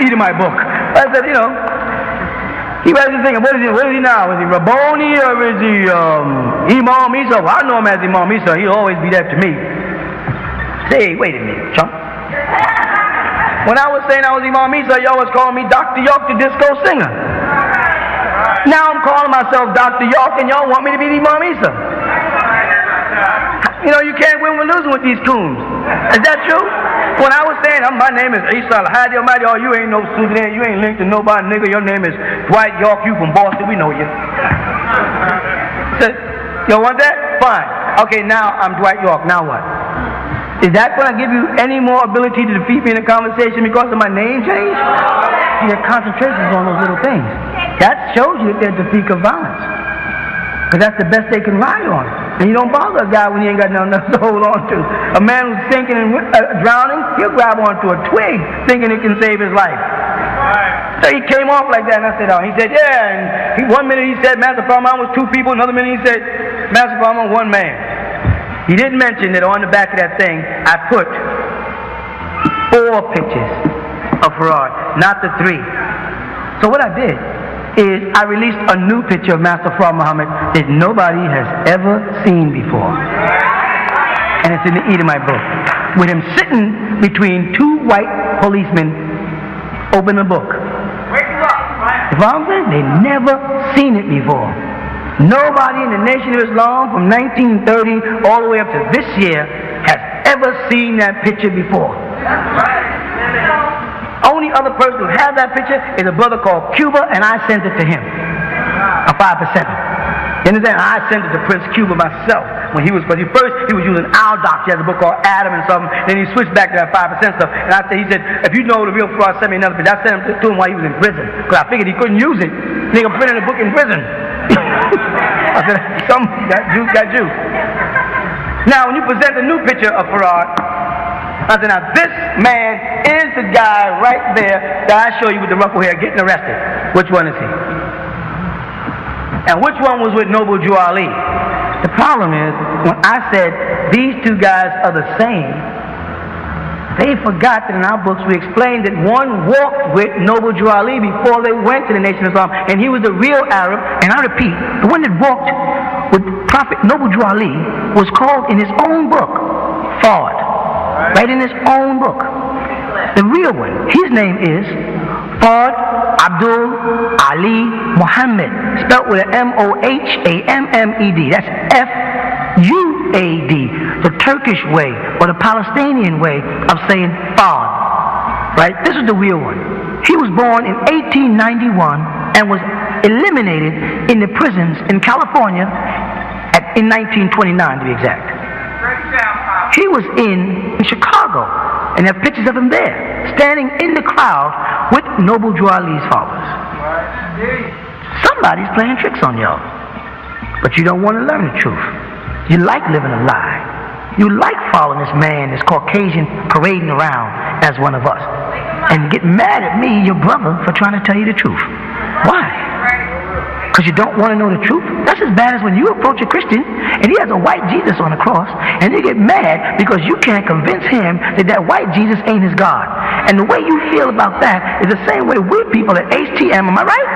Edomite book. I said, he was thinking, what is he now? Is he Rabboni or is he Imam Isa? Well, I know him as Imam Isa. He'll always be that to me. Say, wait a minute, chump. When I was saying I was Imam Isa, y'all was calling me Dr. York, the disco singer. Now I'm calling myself Dr. York, and y'all want me to be Imam Isa. You can't win with losing with these coons. Is that true? When I was saying, my name is Isa Al-Hadi Almighty, oh, you ain't no Sudan, you ain't linked to nobody, nigga, your name is Dwight York, you from Boston, we know you. So, you want that? Fine. Okay, now I'm Dwight York, now what? Is that going to give you any more ability to defeat me in a conversation because of my name change? Your concentration is on those little things. That shows you that they're the peak of violence. Because that's the best they can ride on. And you don't bother a guy when he ain't got nothing else to hold on to. A man who's sinking and drowning, he'll grab onto a twig thinking it can save his life. So he came off like that, and I said, he said, yeah. And one minute he said Master Fard Muhammad was 2 people, another minute he said Master Fard Muhammad 1 man. He didn't mention that on the back of that thing, I put 4 pictures of Farad, not the 3. So what I did is I released a new picture of Master Fard Muhammad that nobody has ever seen before. And it's in the Edomite book. With him sitting between 2 white policemen, open the book. If I'm saying, they never seen it before. Nobody in the Nation of Islam from 1930 all the way up to this year has ever seen that picture before. Only other person who has that picture is a brother called Cuba, and I sent it to him. A 5%. You understand? I sent it to Prince Cuba myself. when he was, because first he was using our doctrine. He has a book called Adam and something, then he switched back to that 5% stuff. And he said, if you know the real fraud, send me another, but I sent him to him while he was in prison, because I figured he couldn't use it. Nigga printed a book in prison. I said, that Jew got you. Now, when you present a new picture of Farad, I said, now this man is the guy right there that I show you with the ruffle hair getting arrested. Which one is he? And which one was with Noble Jew Ali? The problem is, when I said these two guys are the same, they forgot that in our books we explained that one walked with Noble Jew Ali before they went to the Nation of Islam, and he was the real Arab. And I repeat, the one that walked with Prophet Noble Jew Ali was called in his own book Fard, right in his own book. The real one, his name is Fard Abdul Ali Muhammad, spelled with an Mohammed. That's F-U-A-D, the Turkish way or the Palestinian way of saying Fard. Right? This is the real one. He was born in 1891 and was eliminated in the prisons in California in 1929 to be exact. He was in Chicago, and there are pictures of him there, standing in the crowd with Noble Jew Ali's followers. Somebody's playing tricks on y'all, but you don't want to learn the truth. You like living a lie. You like following this man, this Caucasian, parading around as one of us, and get mad at me, your brother, for trying to tell you the truth. Why? Because you don't want to know the truth? That's as bad as when you approach a Christian and he has a white Jesus on the cross, and you get mad because you can't convince him that that white Jesus ain't his God. And the way you feel about that is the same way we people at HTM, am I right?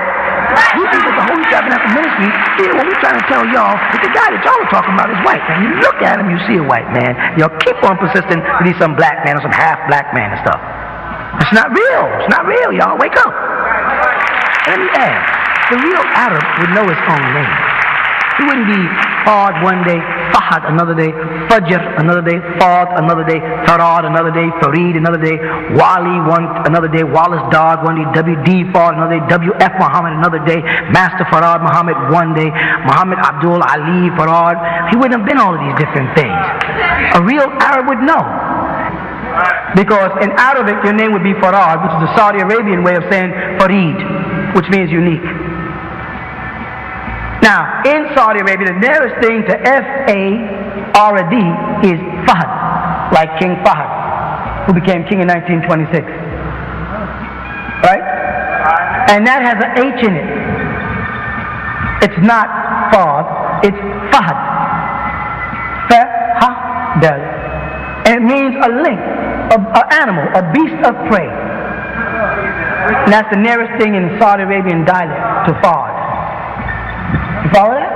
We think that the Holy Tabernacle Ministry, here when we're trying to tell y'all that the guy that y'all are talking about is white. And you look at him, you see a white man. Y'all keep on persisting that he's some black man or some half black man and stuff. It's not real. It's not real, y'all. Wake up. Let me ask. The real Arab would know his own name. He wouldn't be Fard one day, Fahad another day, Fajr another day, Fard another day, Farad another day, Farid another day, Wali another day, Wallace Dog one day, W.D. Fard another day, W.F. Muhammad another day, Master Farad Muhammad one day, Muhammad Abdul Ali Farad. He wouldn't have been all of these different things. A real Arab would know. Because in Arabic your name would be Farad, which is the Saudi Arabian way of saying Farid, which means unique. Now, in Saudi Arabia, the nearest thing to F-A-R-D is Fahd, like King Fahd, who became king in 1926. Right? And that has an H in it. It's not Fahd, it's Fahd. Fahd. And it means a link, an animal, a beast of prey. And that's the nearest thing in Saudi Arabian dialect to Fahd. You follow that?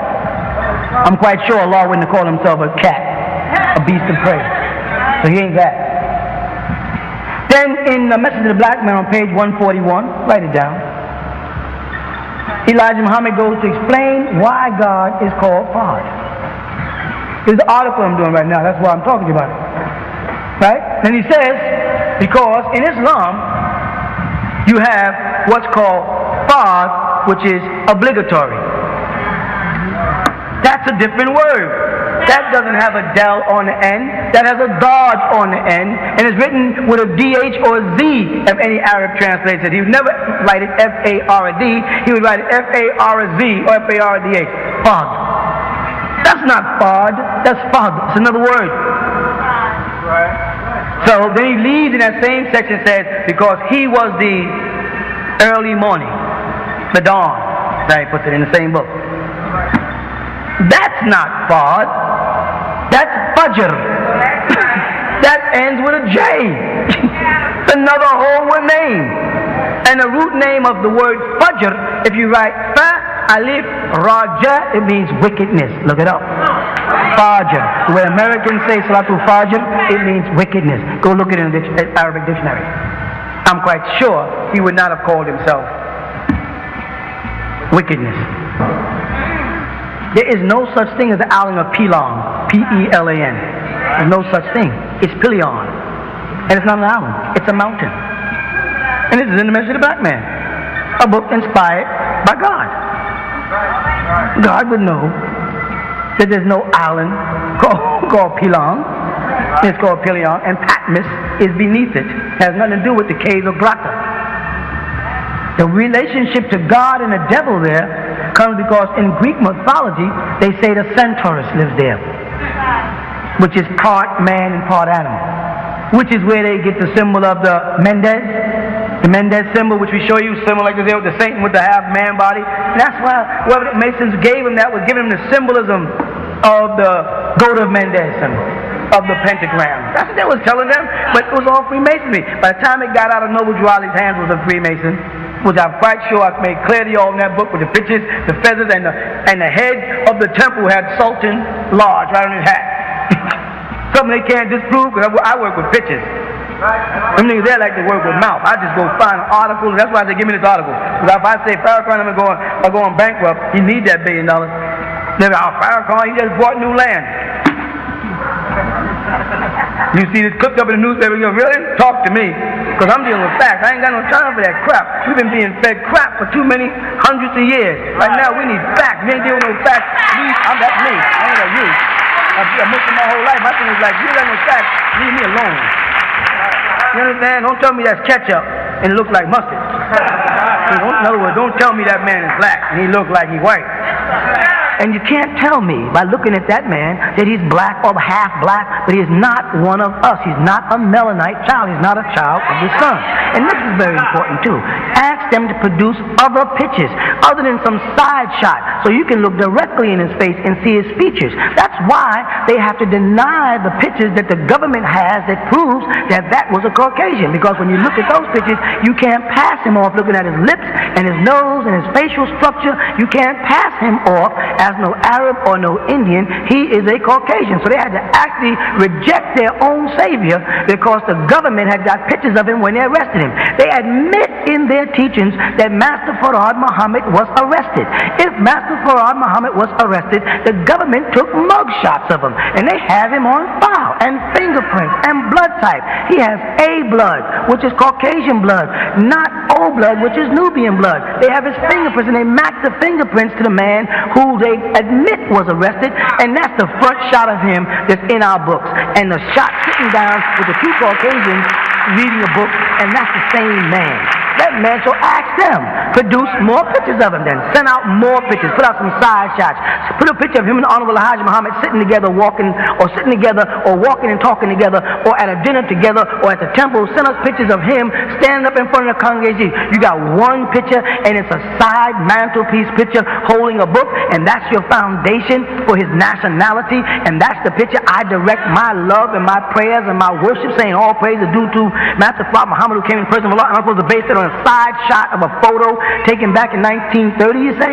I'm quite sure Allah wouldn't have called himself a cat, a beast of prey. So he ain't that. Then in the Message of the Black Man on page 141, write it down. Elijah Muhammad goes to explain why God is called Fard. This is the article I'm doing right now. That's why I'm talking about it. Right? And he says, because in Islam, you have what's called Fard, which is obligatory. That's a different word. That doesn't have a del on the end. That has a dodge on the end. And it's written with a DH or a Z if any Arab translates it. He would never write it F-A-R-D. He would write it F-A-R-Z or F-A-R-D-H. Fard. That's not Fard. That's Fard. It's another word. So then he leaves in that same section and says, because he was the early morning, the dawn. Right, he puts it in the same book. That's not Fard. That's Fajr. That ends with a J. It's another whole name. And the root name of the word Fajr, if you write Fa, Alif, Raja, it means wickedness. Look it up. Fajr. When Americans say Salatul Fajr, it means wickedness. Go look at it in the Arabic dictionary. I'm quite sure he would not have called himself wickedness. There is no such thing as the island of Pelon, P-E-L-A-N. There's no such thing. It's Pelion. And it's not an island. It's a mountain. And this is in the Message of the Black Man, a book inspired by God. God would know that there's no island called Pilon. It's called Pelion, and Patmos is beneath it. It has nothing to do with the cave of Grata. The relationship to God and the devil there comes because in Greek mythology they say the Centaurus lives there, which is part man and part animal, which is where they get the symbol of the Mendez symbol, which we show you, symbol like this there with the Satan with the half man body. And that's why whoever the Masons gave him that was giving him the symbolism of the goat of Mendez symbol, of the pentagram. That's what they was telling them, but it was all Freemasonry. By the time it got out of Noble Jawali's hands was a Freemason, which I'm quite sure I've made clear to you all in that book with the pictures, the feathers, and the head of the temple had Sultan Lodge right on his hat. Something they can't disprove because I work with pictures. Them niggas there like to work with mouth. I just go find an article, and that's why they give me this article. Because if I say Farrakhan I'm going bankrupt, he need that $1 billion. They're like, oh, Farrakhan, he just bought new land. You see this clipped up in the newspaper, you go, really? Talk to me. Because I'm dealing with facts. I ain't got no time for that crap. We've been being fed crap for too many hundreds of years. Right now, we need facts. We ain't dealing with no facts. That's me. I ain't like you. I've Muslim my whole life. My thing is like, you got no facts, leave me alone. You understand? Don't tell me that's ketchup and it looks like mustard. In other words, don't tell me that man is black and he looks like he's white. And you can't tell me by looking at that man that he's black or half black, but he is not one of us. He's not a Melanite child. He's not a child of the sun. And this is very important too. Ask them to produce other pictures other than some side shot so you can look directly in his face and see his features. That's why they have to deny the pictures that the government has that proves that that was a Caucasian. Because when you look at those pictures, you can't pass him off looking at his lips and his nose and his facial structure. You can't pass him off as no Arab or no Indian. He is a Caucasian. So they had to actually reject their own savior because the government had got pictures of him when they arrested him. They admit in their teachings that Master Farad Muhammad was arrested. If Master Farad Muhammad was arrested, the government took mug shots of him and they have him on file, and fingerprints and blood type. He has A blood, which is Caucasian blood, not O blood, which is Nubian blood. They have his fingerprints and they match the fingerprints to the man who they admit was arrested, and that's the front shot of him that's in our books. And the shot sitting down with the two Caucasians reading a book, and that's the same man. That man, so ask them, produce more pictures of him then. Send out more pictures, put out some side shots. Put a picture of him and the Honorable Elijah Muhammad sitting together, walking and talking together, or at a dinner together, or at the temple. Send us pictures of him standing up in front of the congregation. You got one picture, and it's a side mantelpiece picture holding a book, and that's your foundation for his nationality, and that's the picture I direct my love and my prayers and my worship, saying all praise is due to Master Prophet Muhammad who came in the person of Allah. I'm supposed to base it on a side shot of a photo taken back in 1930, you say?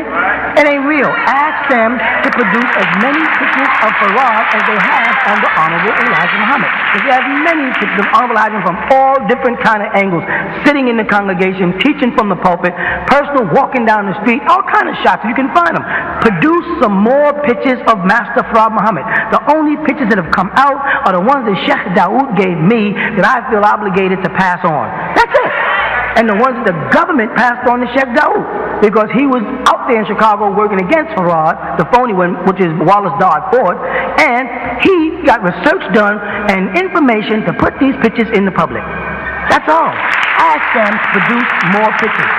It ain't real. Ask them to produce as many pictures of Farad as they have on the Honorable Elijah Muhammad. Because they have many pictures of Honorable Elijah from all different kind of angles, sitting in the congregation, teaching from the pulpit, personal walking down the street, all kind of shots. You can find them. Produce some more pictures of Master Farad Muhammad. The only pictures that have come out are the ones that Sheikh Dawood gave me that I feel obligated to pass on. That's it. And the ones that the government passed on to Sheikh Dawood, because he was out there in Chicago working against Farad, the phony one, which is Wallace Dodd Ford, and he got research done and information to put these pictures in the public. That's all. Ask them to produce more pictures.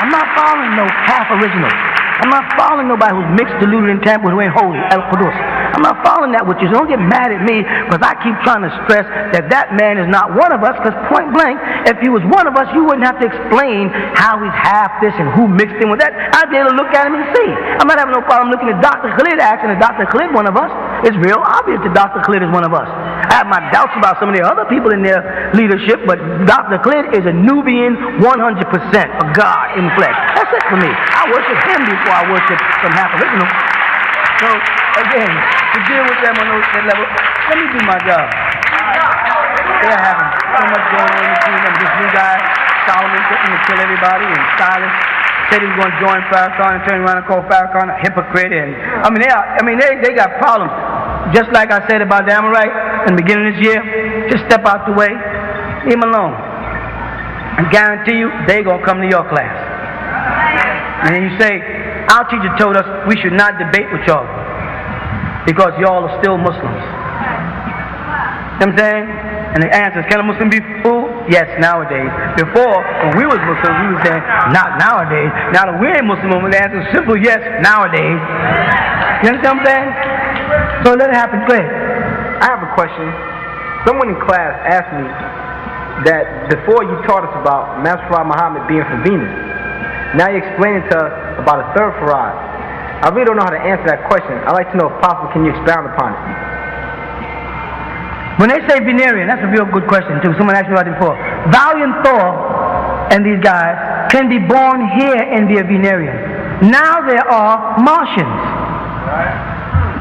I'm not following no half original. I'm not following nobody who's mixed, diluted, and tampered, who ain't holy, al-Qudus. I'm not following that with you, so don't get mad at me because I keep trying to stress that that man is not one of us, because point blank, if he was one of us, you wouldn't have to explain how he's half this and who mixed in with that. I'd be able to look at him and see. I'm not having no problem looking at Dr. Khalid asking if Dr. Khalid one of us. It's real obvious that Dr. Khalid is one of us. I have my doubts about some of the other people in their leadership, but Dr. Khalid is a Nubian 100%, a God in flesh. That's it for me. I worship him before I worship some half original. So, again, to deal with them on that level, let me do my job. They're having so much going on in the kingdom. This new guy, Solomon, threatening to kill everybody, and Silas said he was going to join Farrakhan and turn around and call Farrakhan a hypocrite. And they got problems. Just like I said about the Amorite in the beginning of this year, just step out the way, leave them alone. I guarantee you, they're going to come to your class. And then you say, our teacher told us we should not debate with y'all. because y'all are still Muslims. You know what I'm saying? And the answer is, can a Muslim be fooled? Yes, nowadays. Before, when we was Muslims, we was saying, not nowadays. Now that we're Muslim, the answer is simple, yes, nowadays. You understand what I'm saying? So let it happen. Go ahead. I have a question. Someone in class asked me that before you taught us about Master Farad Muhammad being from Venus, now you're explaining to us about a third Farad. I really don't know how to answer that question. I'd like to know if possible, can you expound upon it? When they say Venerian, that's a real good question too. Someone asked me about it before. Valiant Thor and these guys can be born here and be a Venerian. Now there are Martians.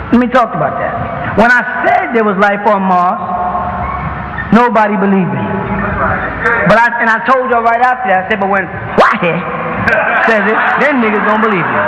Let me talk about that. When I said there was life on Mars, nobody believed me. But I told y'all right after that, I said, but when Wahid says it, then niggas don't believe you.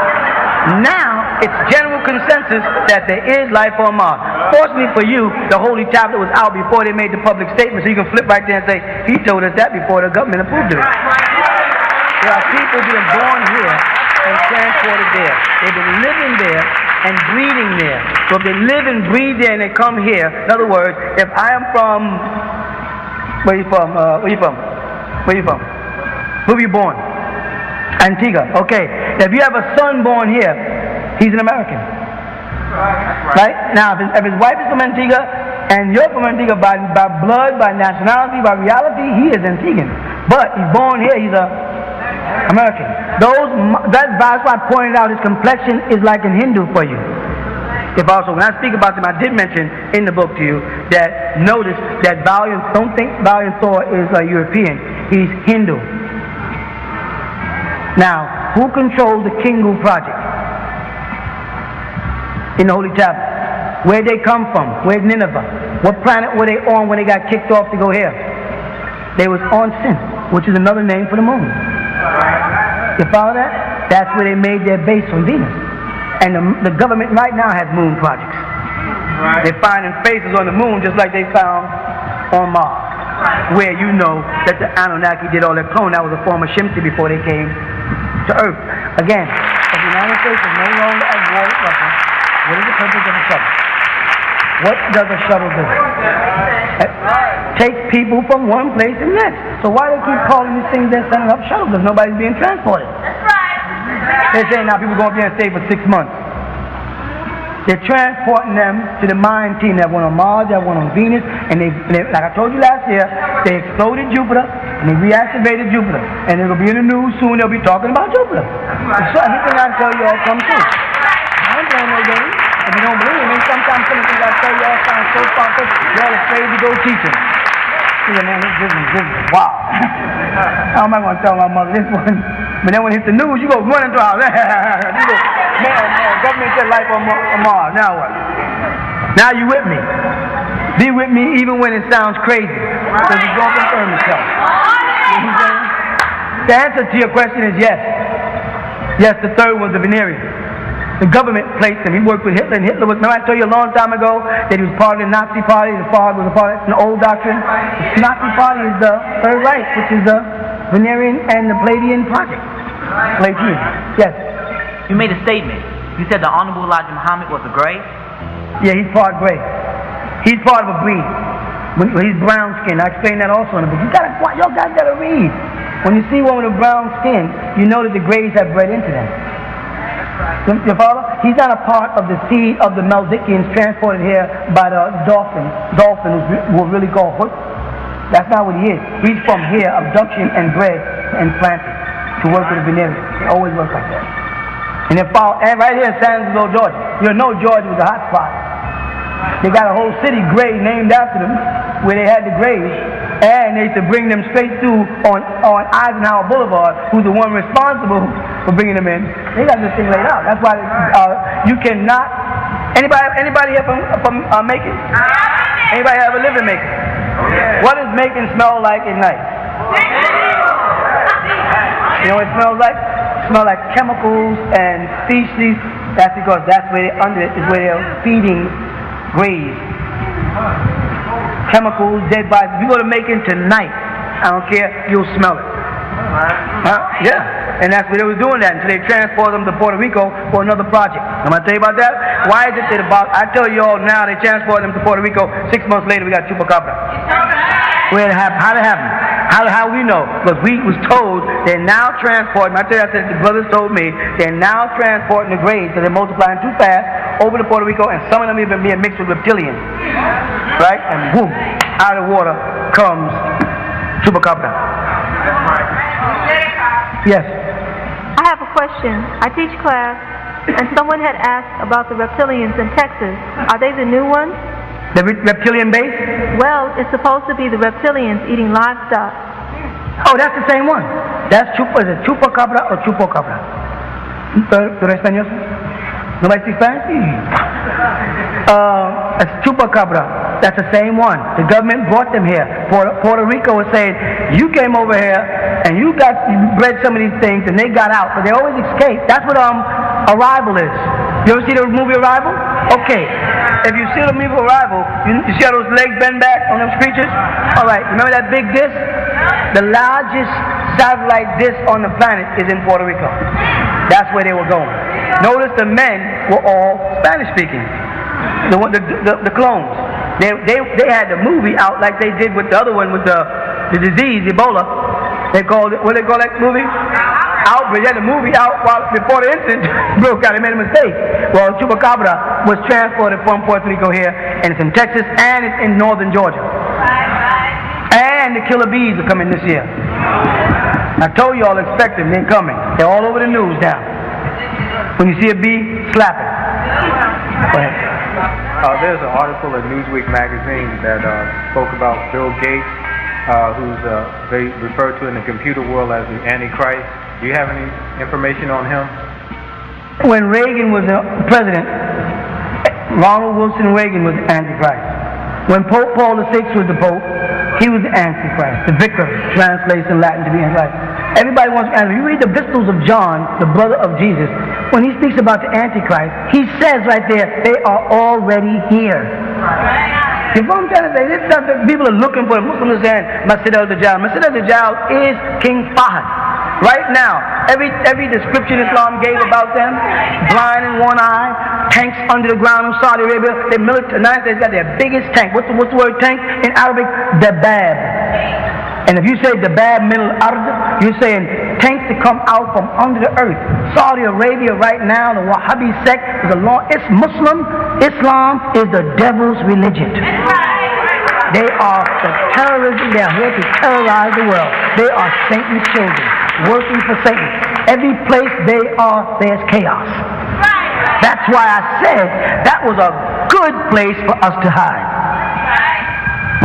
Now, it's general consensus that there is life on Mars. Fortunately for you, the Holy Tablet was out before they made the public statement, so you can flip right there and say, he told us that before the government approved it. There are people being born here and transported there. They've been living there and breeding there. So if they live and breed there and they come here, in other words, if I am from, where are you from? Where were you born? Antigua. Okay. If you have a son born here, he's an American. Right? Now, if his wife is from Antigua and you're from Antigua by blood, by nationality, by reality, he is Antiguan. But he's born here, he's a American. That's why I pointed out his complexion is like an Hindu for you. If also, when I speak about them, I did mention in the book to you that notice that don't think Valiant Thor is a European. He's Hindu. Now, who controls the Kingu project in the Holy Tablet? Where'd they come from? Where's Nineveh? What planet were they on when they got kicked off to go here? They was on Sin, which is another name for the moon. You follow that? That's where they made their base on Venus. And the government right now has moon projects. They're finding faces on the moon just like they found on Mars, where you know that the Anunnaki did all their clone. That was a form of Shimti before they came to Earth. Again, if the United States is no longer at war with Russia, what is the purpose of a shuttle? What does a shuttle do? Take people from one place to the next. So why do they keep calling these things they're sending up shuttles if nobody's being transported? They're saying now people go up there and stay for 6 months. They're transporting them to the mine team. They have one on Mars, they have one on Venus, and they like I told you last year, they exploded Jupiter and they reactivated Jupiter. And it'll be in the news soon, they'll be talking about Jupiter. So everything I tell you all comes true. I ain't playing no game. If you don't believe me, sometimes some of the things I tell y'all sound so far-fetched, y'all afraid to go teach them. Yeah, man, this is wow. How am I going to tell my mother this one? But then when it hits the news, you go running to our you go, man, government said life on Mars. Now what? Now you with me. Be with me even when it sounds crazy. Because it's going to confirm itself. You know what I'm saying? The answer to your question is yes. Yes, the third was the Venerian. The government placed him. He worked with Hitler, and Hitler was, remember I told you a long time ago that he was part of the Nazi Party, the father was a part of an old doctrine. The Nazi Party is the Third Reich, which is the Venerian and the Palladian project. Palladian. Yes. You made a statement. You said the Honorable Elijah Muhammad was a gray? Yeah, he's part gray. He's part of a breed. He's brown skinned. I explained that also in the book. Y'all guys gotta read. When you see one with a brown skin, you know that the grays have bred into them. You follow? He's not a part of the seed of the Meldikians transported here by the dolphins who are really called Hut. That's not what he is. He's from here, abduction and bred and planted to work with the Venerians. They always work like that. And right here in San Angelo, Georgia. You know Georgia was a hot spot. They got a whole city gray named after them, where they had the grays, and they used to bring them straight through on Eisenhower Boulevard, who's the one responsible for bringing them in. They got this thing laid out. That's why you cannot. Anybody here from Macon? Anybody ever live in Macon? What does Macon smell like at night? You know what it smells like? It smells like chemicals and feces. That's because that's where under it is where they're feeding graves. Chemicals, dead bodies. If you go to Macon tonight, I don't care, you'll smell it. Yeah, and that's what they were doing that until they transported them to Puerto Rico for another project. I'm gonna tell you about that. Why is it that I tell you all now they transported them to Puerto Rico. 6 months later we got chupacabra. Where it happened? How did it happen? How we know? Because we was told they're now transporting. I tell you, I said the brothers told me they're now transporting the graves because they're multiplying too fast over to Puerto Rico, and some of them even being mixed with reptilians, right? And boom, out of the water comes chupacabra. Yes. I have a question. I teach class, and someone had asked about the reptilians in Texas. Are they the new ones? The reptilian base? Well, it's supposed to be the reptilians eating livestock. Oh, that's the same one. That's is it chupacabra or chupacabra? ¿Tú eres español? Nobody speaks Spanish? It's chupacabra. That's the same one. The government brought them here. Puerto Rico was saying, you came over here and you bred some of these things and they got out, but they always escape. That's what Arrival is. You ever see the movie Arrival? Okay. If you see the movie Arrival, you see how those legs bend back on those creatures? Alright, remember that big disc? The largest satellite disc on the planet is in Puerto Rico. That's where they were going. Notice the men were all Spanish speaking. The clones. They had the movie out like they did with the other one with the disease, Ebola. They called it, what do they call that movie? Outbreak. They had the movie out before the incident broke out. They made a mistake. Well, chupacabra was transported from Puerto Rico here, and it's in Texas, and it's in northern Georgia. And the killer bees are coming this year. I told you all expect them. They're coming. They're all over the news now. When you see a bee, slap it. Go ahead. There's an article in Newsweek magazine that spoke about Bill Gates, who's they refer to in the computer world as the Antichrist. Do you have any information on him? When Reagan was president, Ronald Wilson Reagan was the Antichrist. When Pope Paul VI was the Pope, he was the Antichrist. The vicar translates in Latin to be Antichrist. Everybody wants to answer. You read the epistles of John, the brother of Jesus, when he speaks about the Antichrist, he says right there, they are already here. You know what I'm trying to say? This stuff that people are looking for. Muslims are saying, Masjid al-Dajjal. Masjid al-Dajjal is King Fahd. Right now, every description Islam gave about them, blind in one eye, tanks under the ground in Saudi Arabia, the United States got their biggest tank. What's the word tank in Arabic? Dabab. And if you say Dabab min al-ard, you're saying tanks that come out from under the earth. Saudi Arabia right now, the Wahhabi sect is it's Muslim. Islam is the devil's religion. They are the terrorism. They are here to terrorize the world. They are Satan's children, working for Satan. Every place they are, there's chaos. That's why I said that was a good place for us to hide.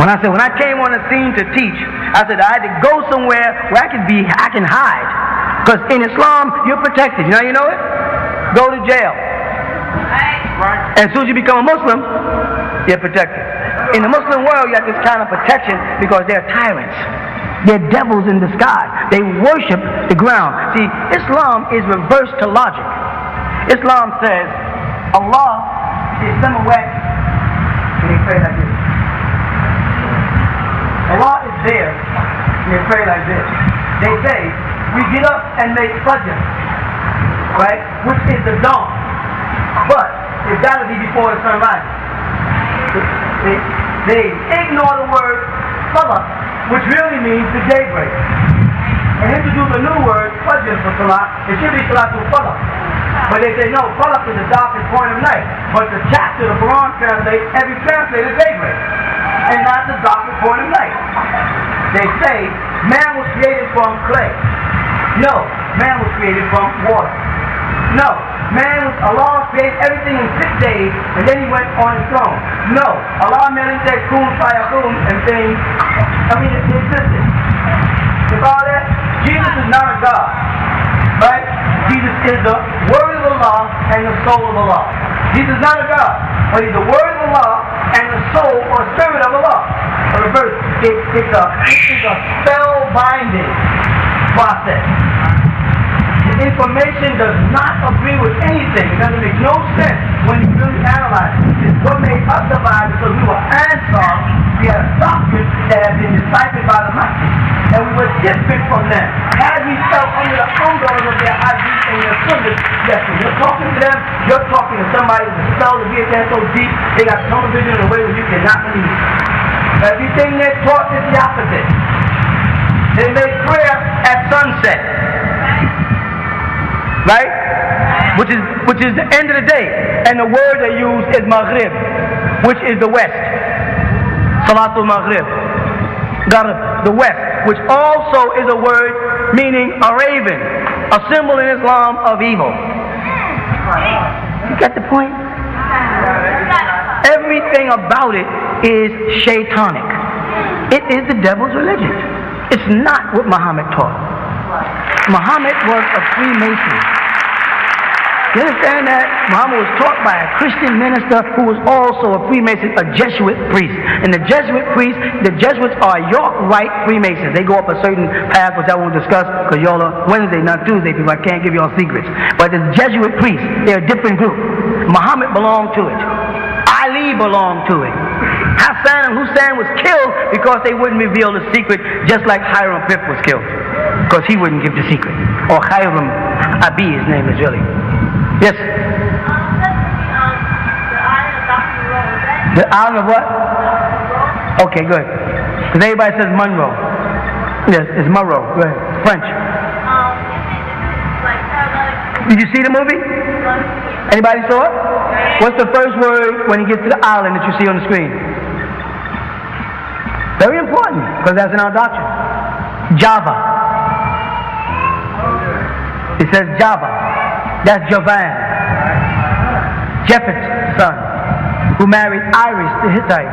When I came on the scene to teach, I said I had to go somewhere where I can hide. Because in Islam, you're protected. You know it? Go to jail. And as soon as you become a Muslim, you're protected. In the Muslim world, you have this kind of protection because they're tyrants. They're devils in disguise. They worship the ground. See, Islam is reversed to logic. Islam says, Allah is somewhere. And they pray like this. Allah is there. And they pray like this. They say, we get up and make fajr, right? Which is the dawn. But it's got to be before the sun rises. They ignore the word salah, which really means the daybreak, and introduce a new word, fajr, for salah. It should be salatul falaq. But they say no, falaq is the darkest point of night. But the chapter the Quran translates, every translator daybreak, and not the darkest point of night. They say man was created from clay. No, man was created from water. No, Allah created everything in 6 days, and then he went on his throne. No, Allah merely said kun fayakun and things. It existed. With all that, Jesus is not a God, right? Jesus is the word of Allah and the soul of Allah. Jesus is not a God, but he's the word of Allah and the soul or spirit of Allah. Reverse, it's a spell-binding process. The information does not agree with anything. It doesn't make no sense when you really analyze it. It's what made us divide because we were Ansars. We had a doctrine that had been deciphered by the Muslims. And we were different from them. Had we Yes, when you're talking to them, you're talking to somebody with a spell to be there so deep, they got tunnel vision in a way where you cannot believe. Everything they're taught is the opposite. They make prayer at sunset. Right? Which is the end of the day. And the word they use is Maghrib, which is the west. Salatul Maghrib. Gharib, the west, which also is a word meaning a raven, a symbol in Islam of evil. You get the point? Everything about it is shaitanic. It is the devil's religion. It's not what Muhammad taught. Muhammad was a Freemason. You understand that? Muhammad was taught by a Christian minister who was also a Freemason, a Jesuit priest. And the Jesuit priests, the Jesuits are York Rite Freemasons. They go up a certain path, which I won't discuss, because y'all are Wednesday, not Tuesday, people. I can't give y'all secrets. But the Jesuit priests, they're a different group. Muhammad belonged to it. Ali belonged to it. Hassan and Hussein was killed because they wouldn't reveal the secret, just like Hiram Fifth was killed, because he wouldn't give the secret. Or Hiram Abi, his name is really. Yes? The island of what? Okay, good. Because everybody says Monroe. Yes, it's Monroe. Go ahead. French. Did you see the movie? Anybody saw it? What's the first word when you get to the island that you see on the screen? Very important, because that's in our doctrine. Java. It says Java. That's Javan. Jephthah's son, who married Iris the Hittite,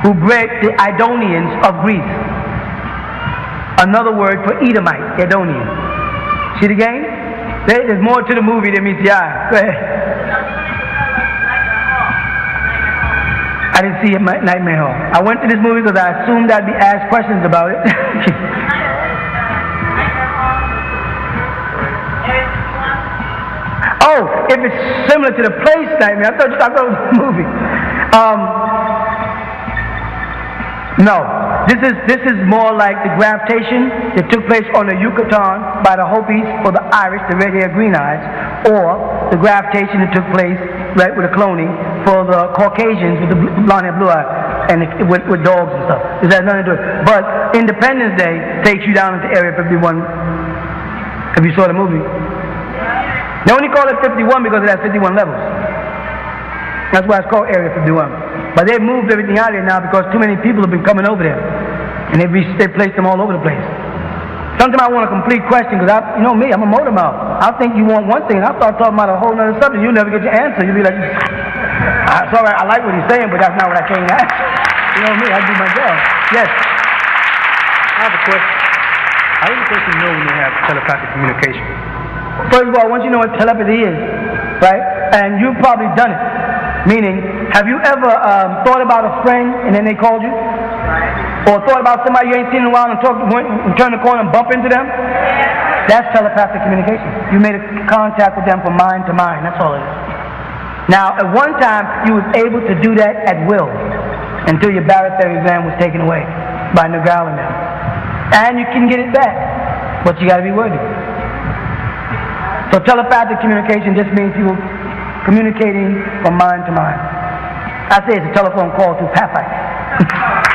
who bred the Idonians of Greece. Another word for Edomite, Edonian. See the game? There's more to the movie than meets the eye. Go ahead. I didn't see it Nightmare Hall. I went to this movie because I assumed I'd be asked questions about it. Oh, if it's similar to the place Nightmare, I thought it was a movie. No, this is more like the gravitation that took place on the Yucatan by the Hopis for the Irish, the red hair, green eyes, or the gravitation that took place right with the cloning for the Caucasians with the blonde hair, blue eyes, and with dogs and stuff. This has nothing to do with it. But Independence Day takes you down into Area 51. If you saw the movie. They only call it 51 because it has 51 levels. That's why it's called Area 51. But they've moved everything out of there now because too many people have been coming over there. And they've placed them all over the place. Sometimes I want a complete question because you know me, I'm a motor mouth. I think you want one thing and I'll start talking about a whole other subject. You'll never get your answer. You'll be like, it's all right, I like what he's saying, but that's not what I came to ask. You know me, I do my job. Yes? I have a question. How does a person know when they have telepathic communication? First of all, once you know what telepathy is, right, and you've probably done it, meaning, have you ever thought about a friend and then they called you? Or thought about somebody you ain't seen in a while and turn the corner and bump into them? That's telepathic communication. You made a contact with them from mind to mind, that's all it is. Now, at one time, you was able to do that at will until your barotheric gland was taken away by Nagal and them. And you can get it back, but you got to be worthy. So telepathic communication just means people communicating from mind to mind. I say it's a telephone call to Papite.